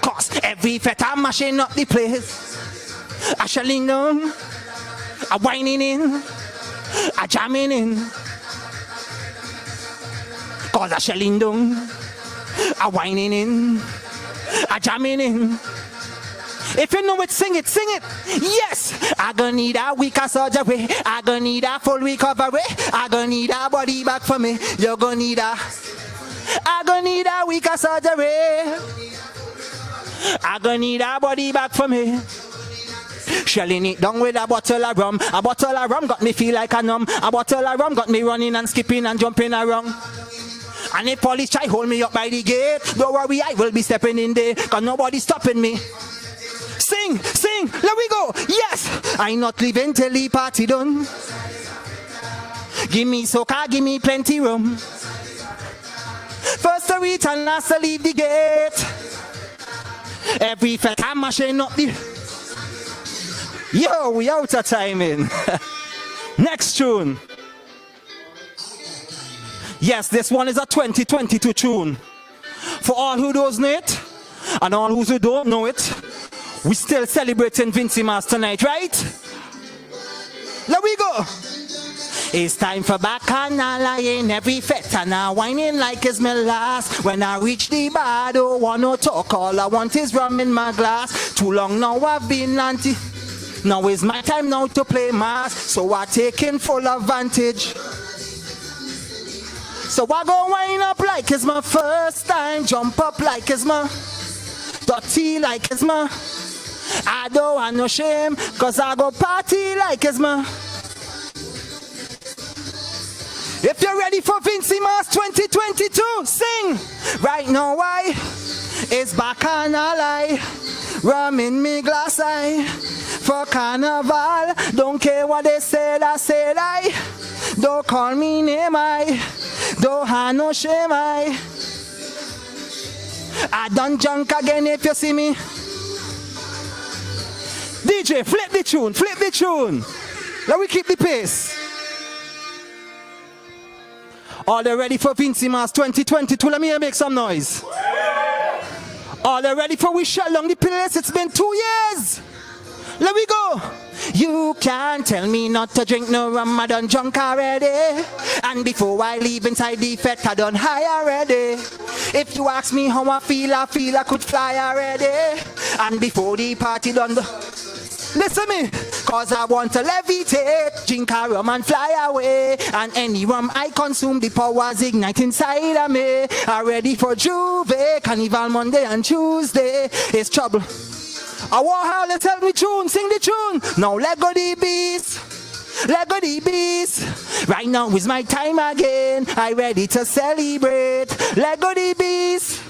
Cause every fete I'm mashing up the place. I shelling down, I whining in, I jamming in. Cause I shelling down, I whining in, I jamming in. If you know it, sing it, sing it. Yes, I gonna need a weaker surgery. I gonna need a full recovery. I gonna need a body back for me. You're gonna need a. I gonna need a weaker surgery. I gonna need a body back for me. Shelling it down with a bottle of rum. A bottle of rum got me feel like a numb. A bottle of rum got me running and skipping and jumping around. And if police try hold me up by the gate, don't worry, I will be stepping in there, cause nobody's stopping me. Sing, sing, let we go. Yes, I not leaving till the party done. Give me soca, give me plenty rum. First to reach and last to leave the gate. Every fete I'm mashing up the. Yo, we out of timing. Next tune. Yes, this one is a 2022 tune. For all who don't know it, and all who don't know it, we still celebrating Vincey Mas tonight, right? Let we go. It's time for bacchanal in every fete, and I whining like it's my last. When I reach the bar, I don't want no talk. All I want is rum in my glass. Too long now I've been anti. Now is my time now to play mass, so I take in full advantage. So I go wind up like it's my first time, jump up like it's my dirty like it's my. I don't want no shame, cause I go party like it's my. If you're ready for Vincey Mas 2022, sing! Right now I, it's bacchanal, rum in me glass I. For carnival, don't care what they say, I said I. Don't call me name I, don't have no shame I done junk again if you see me. DJ, flip the tune, flip the tune. Let me keep the pace. All they ready for Vincey Mas 2022? Let me hear make some noise. All they ready for we shut down the place? It's been 2 years. Let we go. You can't tell me not to drink no rum, I done drunk already. And before I leave inside the fete, I done high already. If you ask me how I feel I could fly already. And before the party done, listen me, cause I want to levitate, drink a rum and fly away. And any rum I consume, the powers ignite inside of me. I'm ready for Juve, Carnival Monday and Tuesday. It's trouble. I want how to tell me tune, sing the tune. Now let go the beast, let go the beast. Right now is my time again, I ready to celebrate. Let go the beast,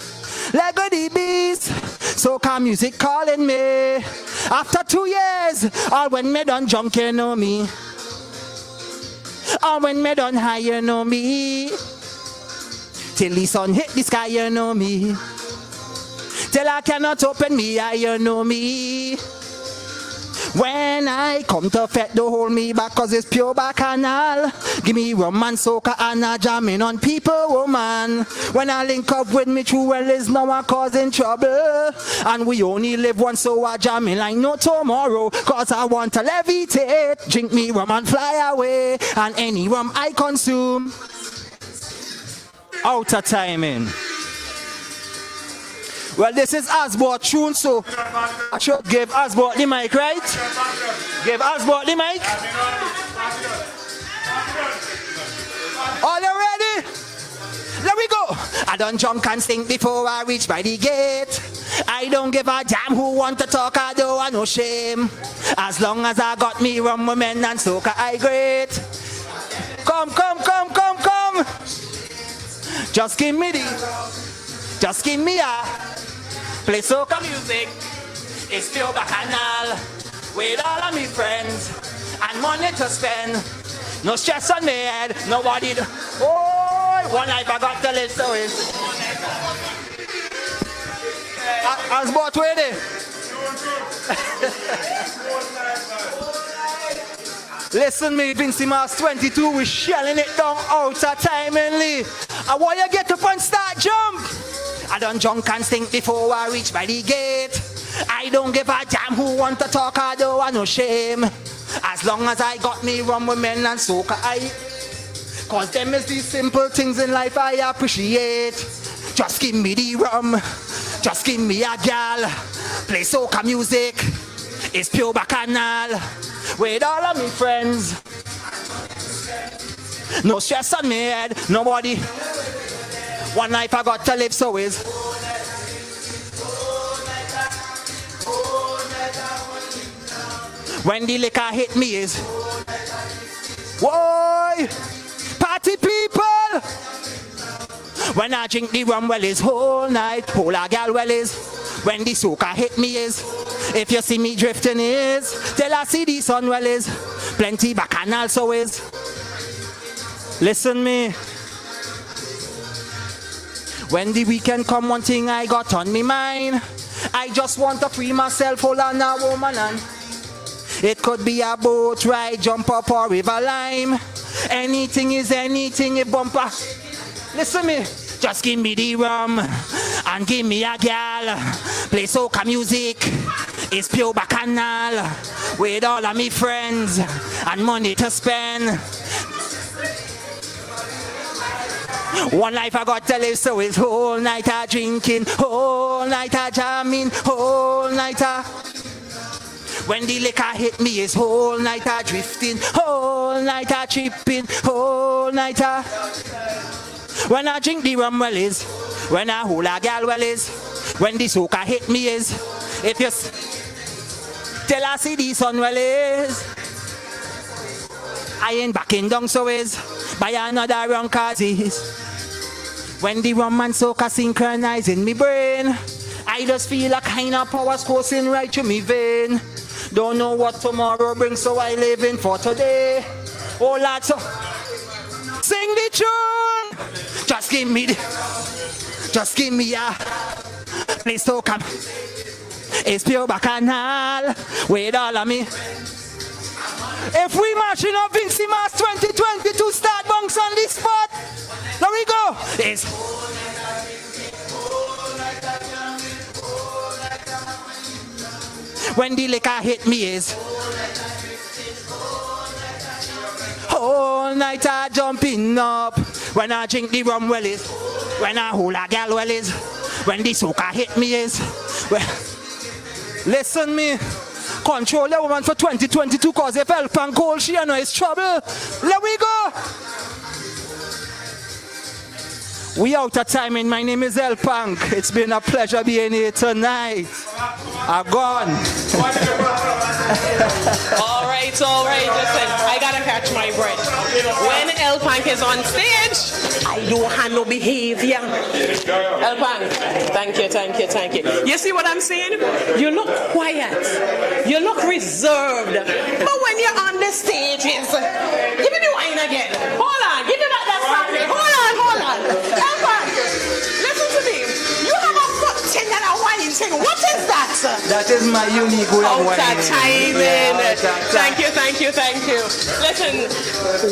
let go the beast. Soca music calling me. After 2 years, all when me done drunk, you know me. All when me done high, you know me. Till the sun hit the sky, you know me. Till I cannot open me eye, you know me. When I come to fete, don't hold me back, cause it's pure bacchanal. Give me rum and soca and a jamming on people, woman. When I link up with me true well is now I'm causing trouble. And we only live once, so I jamming like no tomorrow. Cause I want to levitate, drink me rum and fly away. And any rum I consume, out of timing. Well, this is Asbot tune, so I should give Asbot the mic, right? Give Asbot the mic. All you ready? Let we go. I done drunk and stink before I reach by the gate. I don't give a damn who want to talk, I don't want no shame. As long as I got me rum, women and soca, I great. Come. Just give me a play soca music. It's pure bacchanal with all of me friends and money to spend. No stress on me head, nobody. Oh, one life I got to live, so it's. I was bought with it. Listen me, Vincey Mars 22, we shelling it down out of time and leave. I want you get up and start jump. I done drunk and stink before I reach by the gate. I don't give a damn who want to talk, I don't want no shame. As long as I got me rum, women and soca, cause them is these simple things in life I appreciate. Just give me the rum, just give me a gal. Play soca music, it's pure bacchanal with all of me friends. No stress on me head, nobody. One life I got to live, so is. When the liquor hit me is. Whoa! Party people! When I drink the rum, well, is whole night. Whole a gal, well, is. When the soca hit me is. If you see me drifting is. Till I see the sun, well, is. Plenty bacchanal, so is. Listen me. When the weekend come, one thing I got on me mind. I just want to free myself, hold on a woman and. It could be a boat ride, jump up or river lime. Anything is anything, a bumper. Listen me, just give me the rum and give me a gal. Play soca music, it's pure bacchanal with all of me friends and money to spend. One life I got to live, so it's whole night a drinking, whole night a jamming, whole night a. When the liquor hit me, it's whole night a drifting, whole night a tripping, whole night a. When I drink the rum, well is. When I hold a gal, well is. When the soca hit me is. If you till I see the sun, well is. I ain't backing down, so is. By another run, cause is. When the rum and soca synchronize in me brain, I just feel a kind of power coursing right through me vein. Don't know what tomorrow brings, so I live in for today. Oh Lord, so sing the tune. Just give me a place to come. It's pure bacchanal with all of me. If we marching up Vincey Mars 2022, start bunks on this spot. There we go. It's when the liquor hit me is whole night I jumping up. When I drink the rum, well is. When I hold a gal, well is. When the soca hit me is. Well, listen me. Control the woman for 2022, cause if Pank goal, she know it's trouble. Let we go. We out of time, and my name is Pank. It's been a pleasure being here tonight. I'm gone. All right. Listen, I gotta catch my breath. When Pank is on stage, I don't have no behavior. Pank, thank you. You see what I'm saying? You look quiet. You look reserved. But when you're on the stages, give me the wine again. Hold on, give me back that song. Hold on. Pank, listen to me. You have a foot thing and a wine thing. What is that? That is my unique way of wine. Thank you. Listen,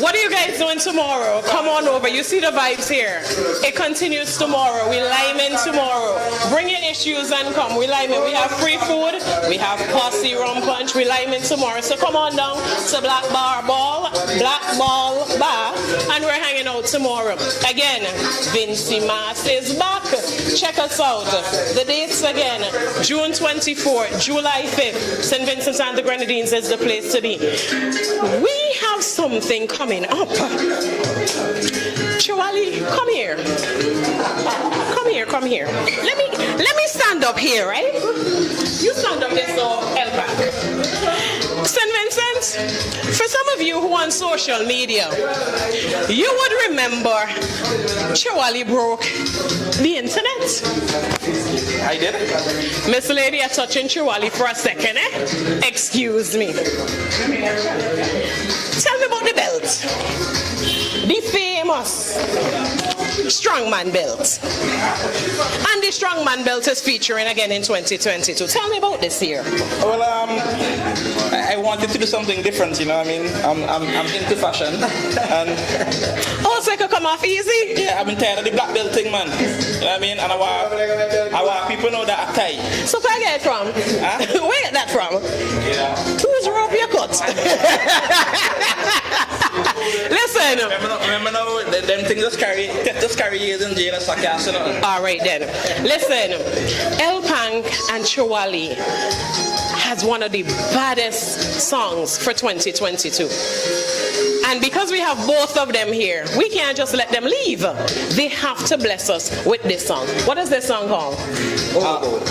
what are you guys doing tomorrow? Come on over. You see the vibes here. It continues tomorrow. We lime in tomorrow. Bring your issues and come. We lime in. We have free food. We have posse rum punch. We lime in tomorrow. So come on down to Black Bar Ball. Black Ball Bar, and we're hanging out tomorrow. Again, Vincy Mas is back. Check us out. The dates again, June 24th, July 5th, St. Vincent and the Grenadines is the place to be. We have something coming up. Chewalee, come here. Come here. Let me stand up here, right? You stand up there, so help back. St. Vincent, for some of you who on social media, you would remember Chewalee broke the internet. I did. Miss Lady, I'm touching Chewalee for a second, eh? Excuse me. Tell me about the belt. The famous strongman belt. And the strongman belt is featuring again in 2022. Tell me about this here. Well, I wanted to do something different, you know what I mean? I'm into fashion. And oh, so it could come off easy? yeah, I've been tired of the black belt thing, man. You know what I mean? And I want people to know that I tie. So where you get it from? Huh? Where you get that from? Yeah. Whose rope you cut? Listen. Remember now, them things just carry years in jail and sarcasm. All right then. Listen, Pank and Chewalee has one of the baddest songs for 2022. And because we have both of them here, we can't just let them leave. They have to bless us with this song. What is this song called?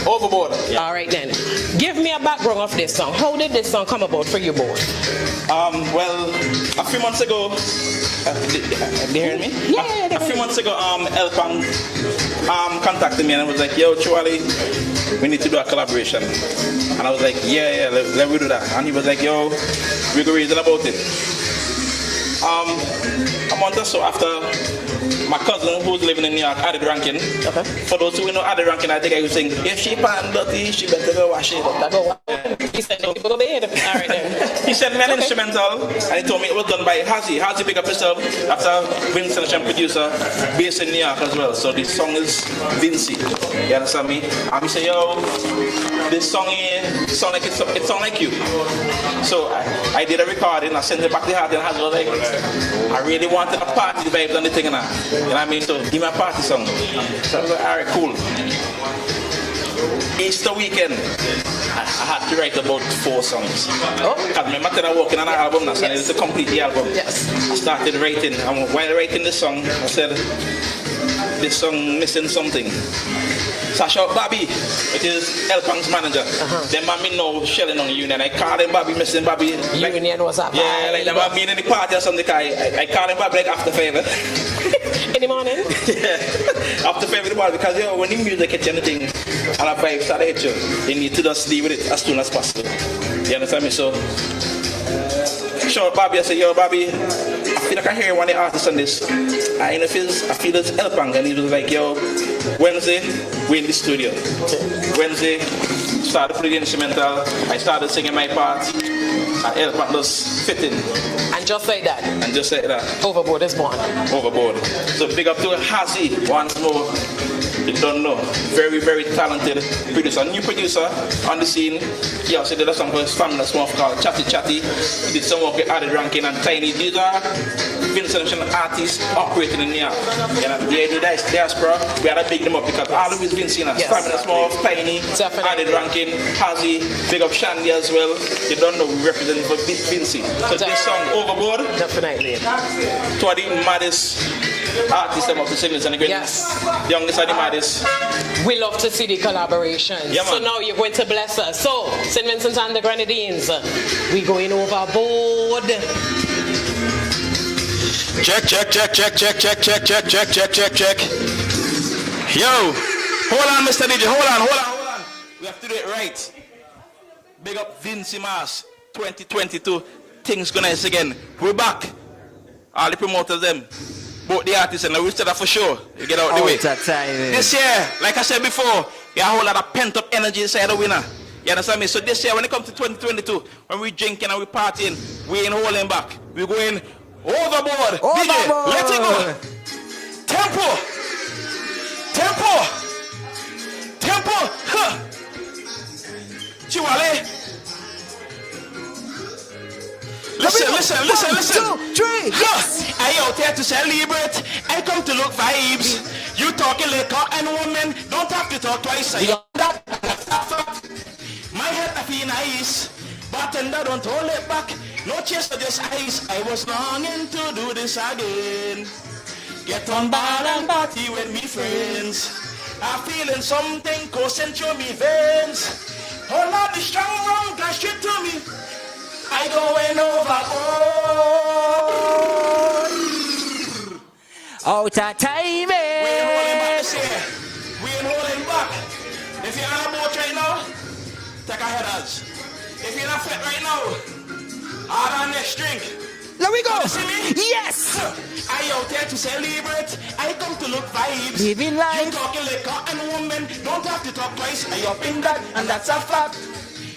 Overboard. Yeah. All right then. Give me a background of this song. How did this song come about for you both? Well, a few months ago, they heard me? Yeah. A few months ago, Pank contacted me and was like, yo, Chewalee, we need to do a collaboration. And I was like, yeah, let me do that. And he was like, yo, we go reason about it. A month or so after, my cousin who's living in New York added ranking. Okay. For those who know added ranking, I think I was saying, if she pan dirty, she better go wash it. He said, no, people go bed. All right then. He sent me an instrumental and he told me it was done by Hazy. Hazy, big up yourself. That's a Vincent and producer based in New York as well. So this song is Vincy. You understand me? And he said, yo, this song here, it sound like you. So I did a recording, I sent it back to Hazy and Hazy was like, I really wanted a party vibes on the thing now. You know what I mean? So give me a party song. So I was like, alright, cool. Easter weekend, I had to write about 4 songs. Because my mother was working on an album now, so I needed to complete the album. Yes. I started writing, and while writing the song, I said, this song missing something. So I shout Bobby, which is Pank's manager. Then mommy know shelling on the union. I called him Bobby, missing Bobby. Like, Union was up. yeah, like them being in the party or something. I called him Bobby like after 5. In the morning? Yeah. After 5 in the morning, because when the music hits anything and a vibe start to hit you, you need to just leave with it as soon as possible. You understand me? So shout Bobby, I say, yo Bobby, I feel like I hear one of the artists on this. I feel it's Pank, and he was like, yo, Wednesday, we in the studio. Wednesday, started putting the instrumental, I started singing my part, and Pank just fit in. And just like that. And just like that. Overboard is born. Overboard. So big up to Hazy once more. You don't know. Very, very talented producer. New producer on the scene. He also did a song for his family that's one called Chatty Chatty. He did some work with Added Ranking and Tiny. These are Vincent artists operating in New York. You know, the diaspora, we had to big them up because all of his Vincent, Stamina Small, Tiny, Added Ranking, Hazy, big up Shandy as well. You don't know, we represent for Vincent. So this song, Overboard, definitely. To the maddest artists of the St. Vincent and the Grenadines. Yes. The youngest and the maddest. We love to see the collaborations. Yeah, so now you're going to bless us. So, St. Vincent and the Grenadines, we going overboard. Check. Yo, hold on, Mr. DJ, hold on. We have to do it right. Big up Vincy Mas, 2022. Things gonna nice again. We're back. All the promoters them. Both the artists and we said that for sure. You get out the way. This year, like I said before, you have a whole lot of pent up energy inside the winner. You understand me? So this year when it comes to 2022, when we drinking and we partying, we ain't holding back. We're going overboard. DJ, let it go. Tempo. Huh. Chewalee. Listen. 1, 2, 3, yes. I out here to celebrate. I come to look vibes. You talking liquor and women, don't have to talk twice. I that. My head I feel nice. Bartender don't hold it back. No chase for this ice. I was longing to do this again. Get on bar and party with me friends. I'm feeling something coursing through me veins. Hold on the strong rum, glass straight to me. I going overboard. Out of time. We ain't holding back this year. We ain't holding back. If you're on a boat right now, take a headers. If you're not fit right now, hard on next drink. There we go. See me? Yes. I out here to celebrate. I come to look vibes. Living life. You talking liquor and women, don't have to talk twice. I up in that, and that's a fact.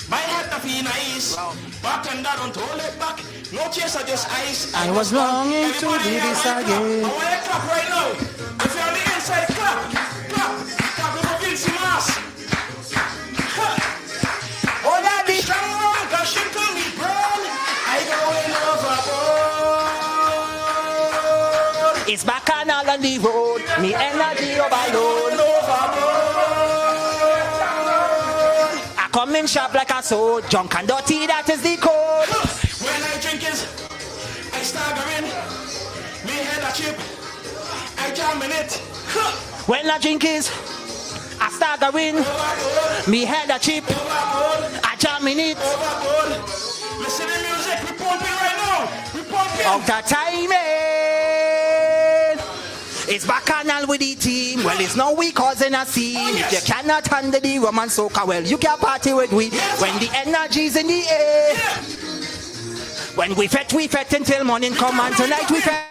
My head to feel nice. Bartender don't hold it back. No chase, I just ice. I was longing to do this again. I want to clap right now. If you're on the inside, clap. Clap with Vinci Mass. Oh, daddy. Strong rock, that shit to me, bro. I going overboard. It's back on the road. Me energy overload. I come in sharp like a sword. Drunk and dirty, that is the code. When I drink is, I staggering. Me head a chip, I jam in it. When I drink is, I staggering. Me head a chip, I jam in it. Listen to the music, we pumping right now. We pumping. Out of time. It's bacchanal with the team. Well, it's no we causing a scene. If you cannot handle the Roman soca, well, you can party with we. When the energy's in the air. When we fet until morning come, and tonight we fet.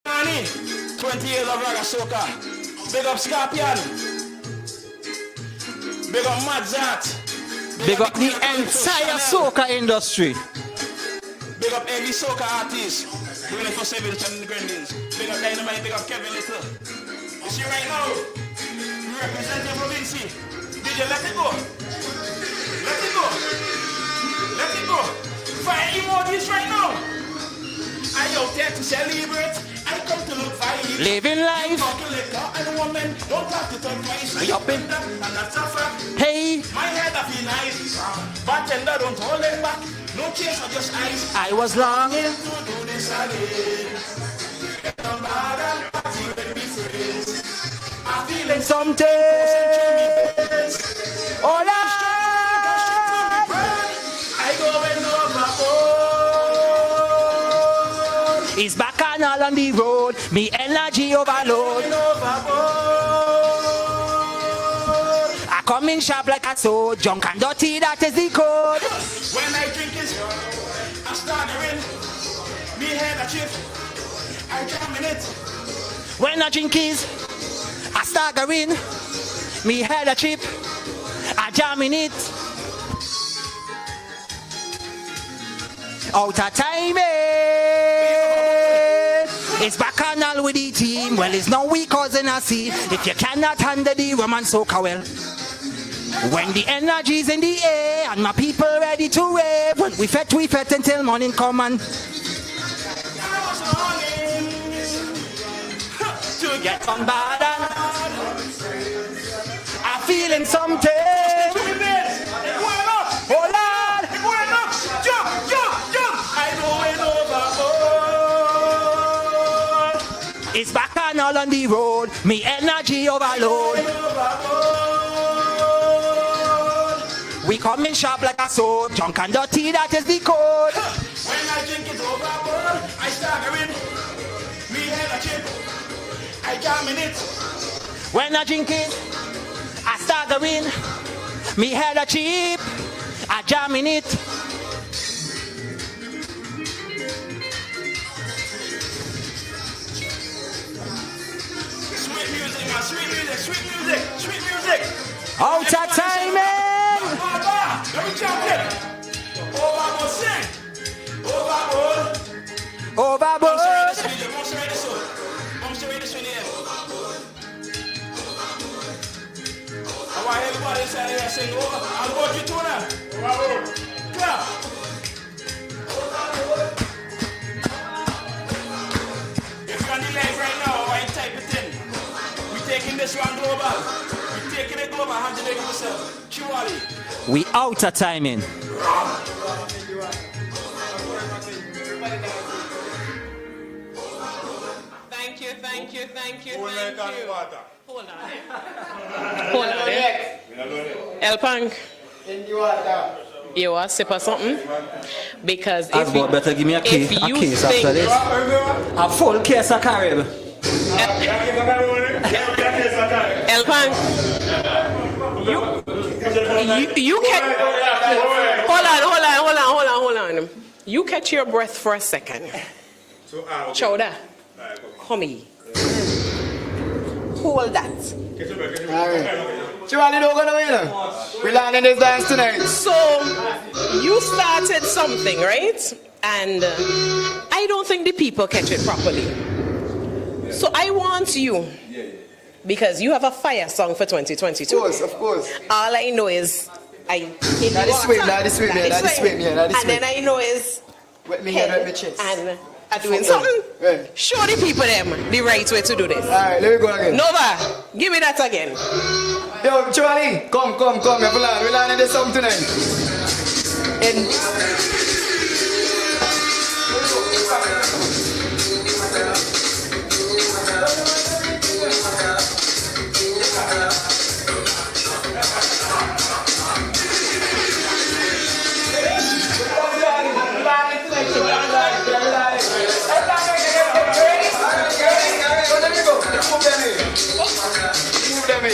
Johnny, 20 years of raga soca. Big up Scorpion. Big up Madzat. Big up the entire soca industry. Big up every soca artist. 24/7 Channel Grandins. Big up Dynamite, big up Kevin Little. You see right now, we represent the province. DJ, let it go. Let it go. Let it go. Fire emojis right now. I out there to celebrate. I come to look fine. Living life. Talking liquor and woman. Don't have to talk twice. I up in that and that's a fact. Hey. My head I feel nice. Bartender don't hold it back. No chase or just ice. I was longing to do this again. I'm bad and party with me friends. I'm feeling something. Oh, yeah. I go overboard. It's back and all on the road. Me energy overload. I come in sharp like a sword. Junk and dirty, that is the code. When I drink it, I start to win. Me head a chip. I jam in it. When I drink is, I staggering. Me head a chip, I jam in it. Out of time, it's back on all with the team. Well, it's no we causing a scene. If you cannot handle the Roman soca well. When the energy's in the air and my people ready to rave. When we fet until morning come and to get some bad and I'm feeling something. Oh Lord, jump. I go overboard. It's back and all on the road. Me energy overload. We come in sharp like a sword. Junk and dirty, that is the code. When I drink it overboard, I staggering. Me head a chip. I jam in it. When I drink it, I staggering. Me head a cheap, I jam in it. Sweet music, man. Sweet music. Out of timing. Let me jump in. Overboard, sing. Overboard. Overboard. I want everybody inside here sing over. I'll go to you now. Overboard. Clap. If you're on the live right now, I type it in. We're taking this one global. We're taking it global. 100%. Chewalee. We out of timing. Thank you. Hold on. El Pank. You want to sip or something? Because if you, better give me a case think, after this. A full case of Carib. El Pank, you can hold on. You catch your breath for a second. Chowda, come here. Hold that. Alright. Chewalee don't go nowhere. We learning this dance tonight. So, you started something, right? And I don't think the people catch it properly. So I want you, because you have a fire song for 2022. Of course. All I know is That is sweet. And then I know is with me head with my chest. and doing something. Right. Show the people them the right way to do this. Alright, let me go again. Nova, give me that again. Yo, Chewalee, come. We're learning this song tonight. Move them in.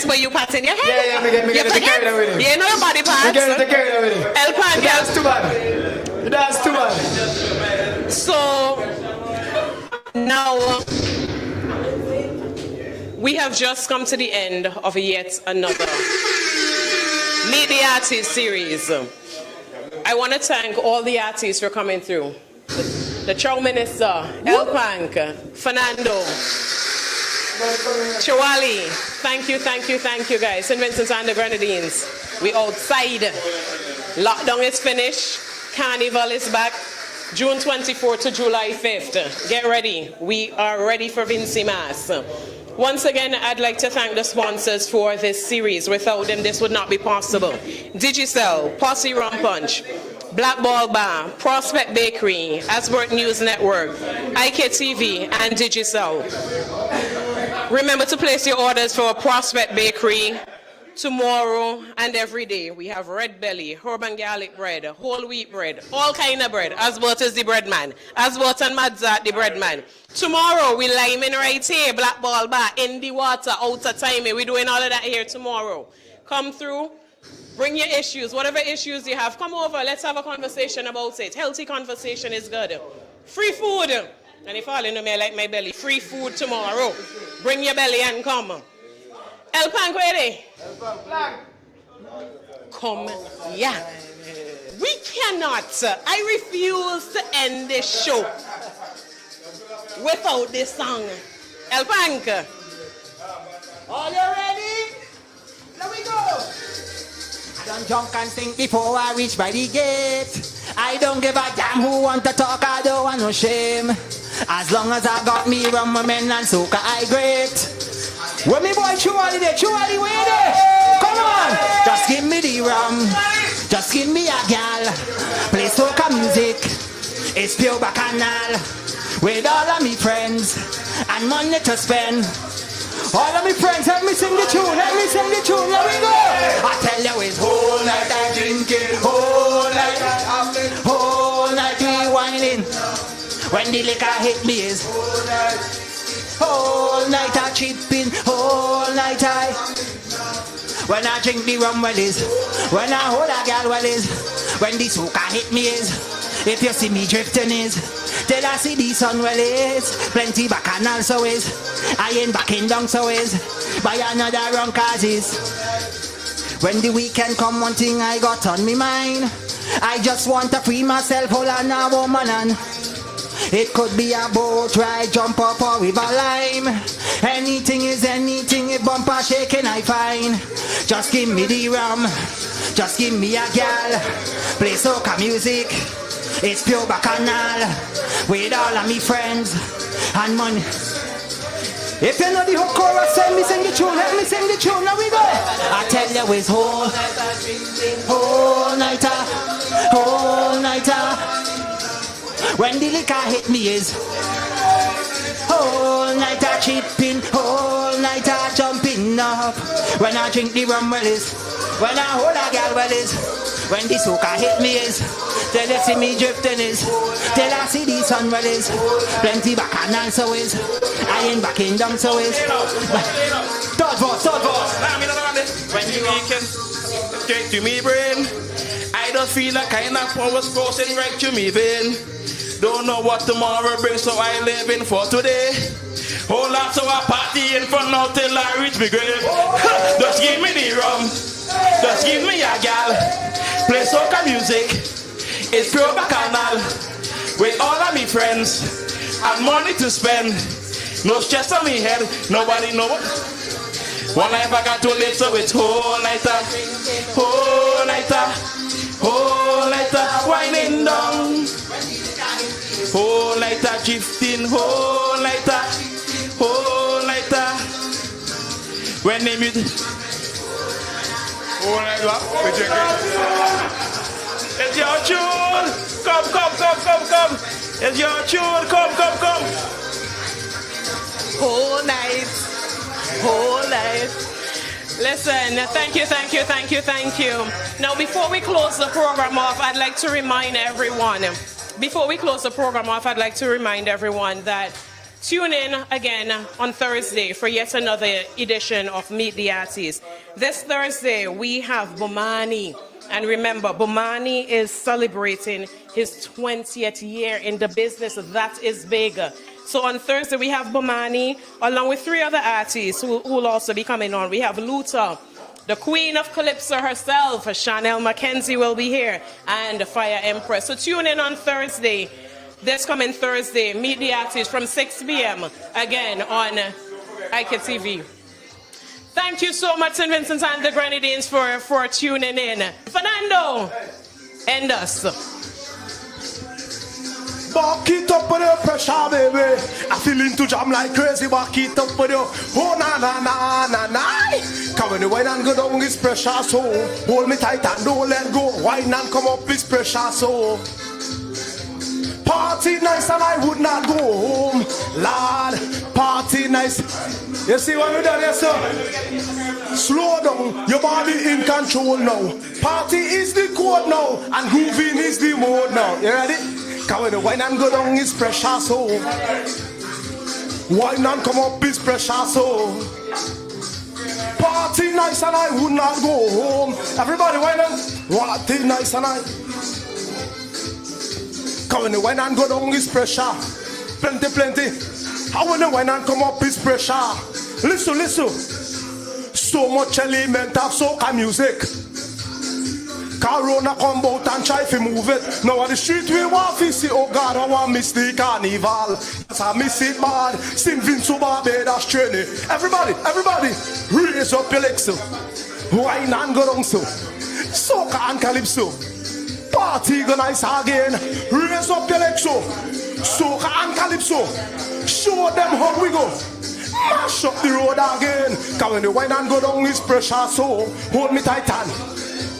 Yes, but you pat in your head. Yeah, me get it carried away with it. You know your body parts. Me get it carried away with it. El Pank. That's too bad. That's too bad. So now we have just come to the end of yet another Meet the Artist series. I want to thank all the artists for coming through. The Chowminister, El Pank, Fonando, Chewalee. Thank you guys. St. Vincent and the Grenadines. We outside. Lockdown is finished. Carnival is back. June 24th to July 5th. Get ready. We are ready for Vincy Mass. Once again, I'd like to thank the sponsors for this series. Without them, this would not be possible. Digicel, Posse Rum Punch, Black Ball Bar, Prospect Bakery, Asbert News Network, IKTV, and Digicel. Remember to place your orders for Prospect Bakery tomorrow and every day. We have red belly, herb and garlic bread, whole wheat bread, all kind of bread. Asbert is the bread man. Asbert and Madzat, the bread man. Tomorrow, we liming right here, Black Ball Bar, in the water, out of timing. We're doing all of that here tomorrow. Come through, bring your issues, whatever issues you have. Come over, let's have a conversation about it. Healthy conversation is good. Free food. And if all you know me, I like my belly. Free food tomorrow. Bring your belly and come. El Pank, ready? Come, yeah. We cannot, I refuse to end this show without this song. El Pank. Are you ready? Let me go. I don't jump and think before I reach by the gate. I don't give a damn who want to talk, I don't want no shame. As long as I got me rum, men and soca, I great. Where me boy Chewalee there? Chewalee, where you there? Come on! Just give me the rum. Just give me a gal. Play soca music. It's pure bacchanal. With all of me friends and money to spend. All of me friends, help me sing the tune. Let me sing the tune. Here we go. I tell you it's whole night I drinking. Whole night we whining. When the liquor hit me is whole night I chipping, whole night I. When I drink the rum well is, when I hold a gal well is, when the soca hit me is, if you see me drifting is, till I see the sun well is, plenty bacchanal so is, I ain't backing down so is, by another rum cause is. When the weekend come, one thing I got on me mind, I just want to free myself, hold on a woman and it could be a boat ride, jump up or river lime. Anything is anything, if bumper shaking I find. Just give me the rum, just give me a gal. Play soca music, it's pure bacchanal. With all of me friends and money. If you know the hook chorus, send me sing the tune, let me sing the tune, now we go. I tell you it's whole nighter, whole nighter. When the liquor hit me is whole night I chipping, whole night I jumping up. When I drink the rum well is, when I hold a gal well is, when the soca hit me is, till you see me drifting is, till I see the sun well is, plenty bacchanal so is, I ain't backing down so is. Third verse. When you can straight to me brain, I don't feel a kind of power coursing right to me vein. Don't know what tomorrow brings, so I living for today. Hold on, so I party in front now till I reach me grave. Just give me the rum, just give me a gal. Play soca music, it's pure bacchanal. With all of me friends and money to spend. No stress on me head, nobody know what. One life I got to live, so it's whole nighter, whole nighter, whole nighter, winding down. Whole nighter drifting, whole nighter, whole nighter. When they meet, whole nighter, we drink it. It's your tune. Come. It's your tune. Come. Whole night. Listen, thank you. Now, before we close the program off, I'd like to remind everyone that Tune in again on Thursday for yet another edition of Meet the Artist. This Thursday, we have Bomani. And remember, Bomani is celebrating his 20th year in the business. That is big. So on Thursday, we have Bomani, along with 3 other artists who will also be coming on. We have Luther, the Queen of Calypso herself, Chanel Mackenzie will be here, and the Fire Empress. So tune in on Thursday. This coming Thursday, Meet the Artist from 6 p.m. again on IKTV. Thank you so much, St. Vincent and the Grenadines, for tuning in. Fonando, end us. Back it up with your pressure, baby. I feel into jam like crazy. Back it up with your oh na na na na na. Come when you wine and go down this pressure, so hold me tight and don't let go. Wine and come up this pressure, so. Party nice and I would not go home, lad. Party nice. You see what we done here, sir? Slow down, your body in control now. Party is the code now, and grooving is the mode now. You ready? Come when the wine and go down is pressure, so. Wine and come up is pressure, so. Party nice and I would not go home. Everybody wine and party nice and I. Come when the wine and go down is pressure. Plenty, plenty. How when the wine and come up is pressure. Listen, listen. So much element of soca music. Corona come out and try to move it. Now on the street we want to see, oh God, I want miss the carnival. Yes, I miss it bad. St. Vincent Barbados training. Everybody, everybody, raise up your legs so. Wine and go down so. Soca and calypso. Party go nice again. Raise up your legs so. Soca and calypso. Show them how we go. Mash up the road again. Cause when the wine and go down is pressure, so hold me tight and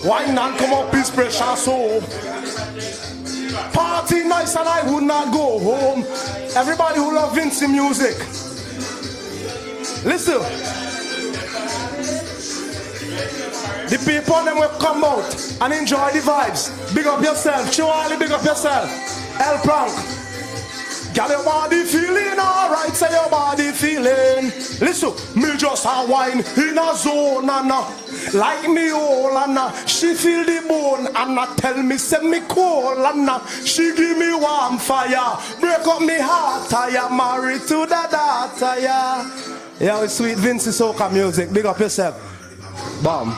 wine and come up is pressure, so party nice and I would not go home. Everybody who love Vinci music, listen. The people them will come out and enjoy the vibes. Big up yourself, Chewalee, big up yourself. Pank. Got your body feeling alright, say your body feeling. Listen, me just a wine in a zone and like me all and she feel the bone and tell me say me cold and she give me warm fire. Break up me heart, I am married to the daughter, yeah. Yeah, it's sweet Vinci soca music, big up yourself. Bam.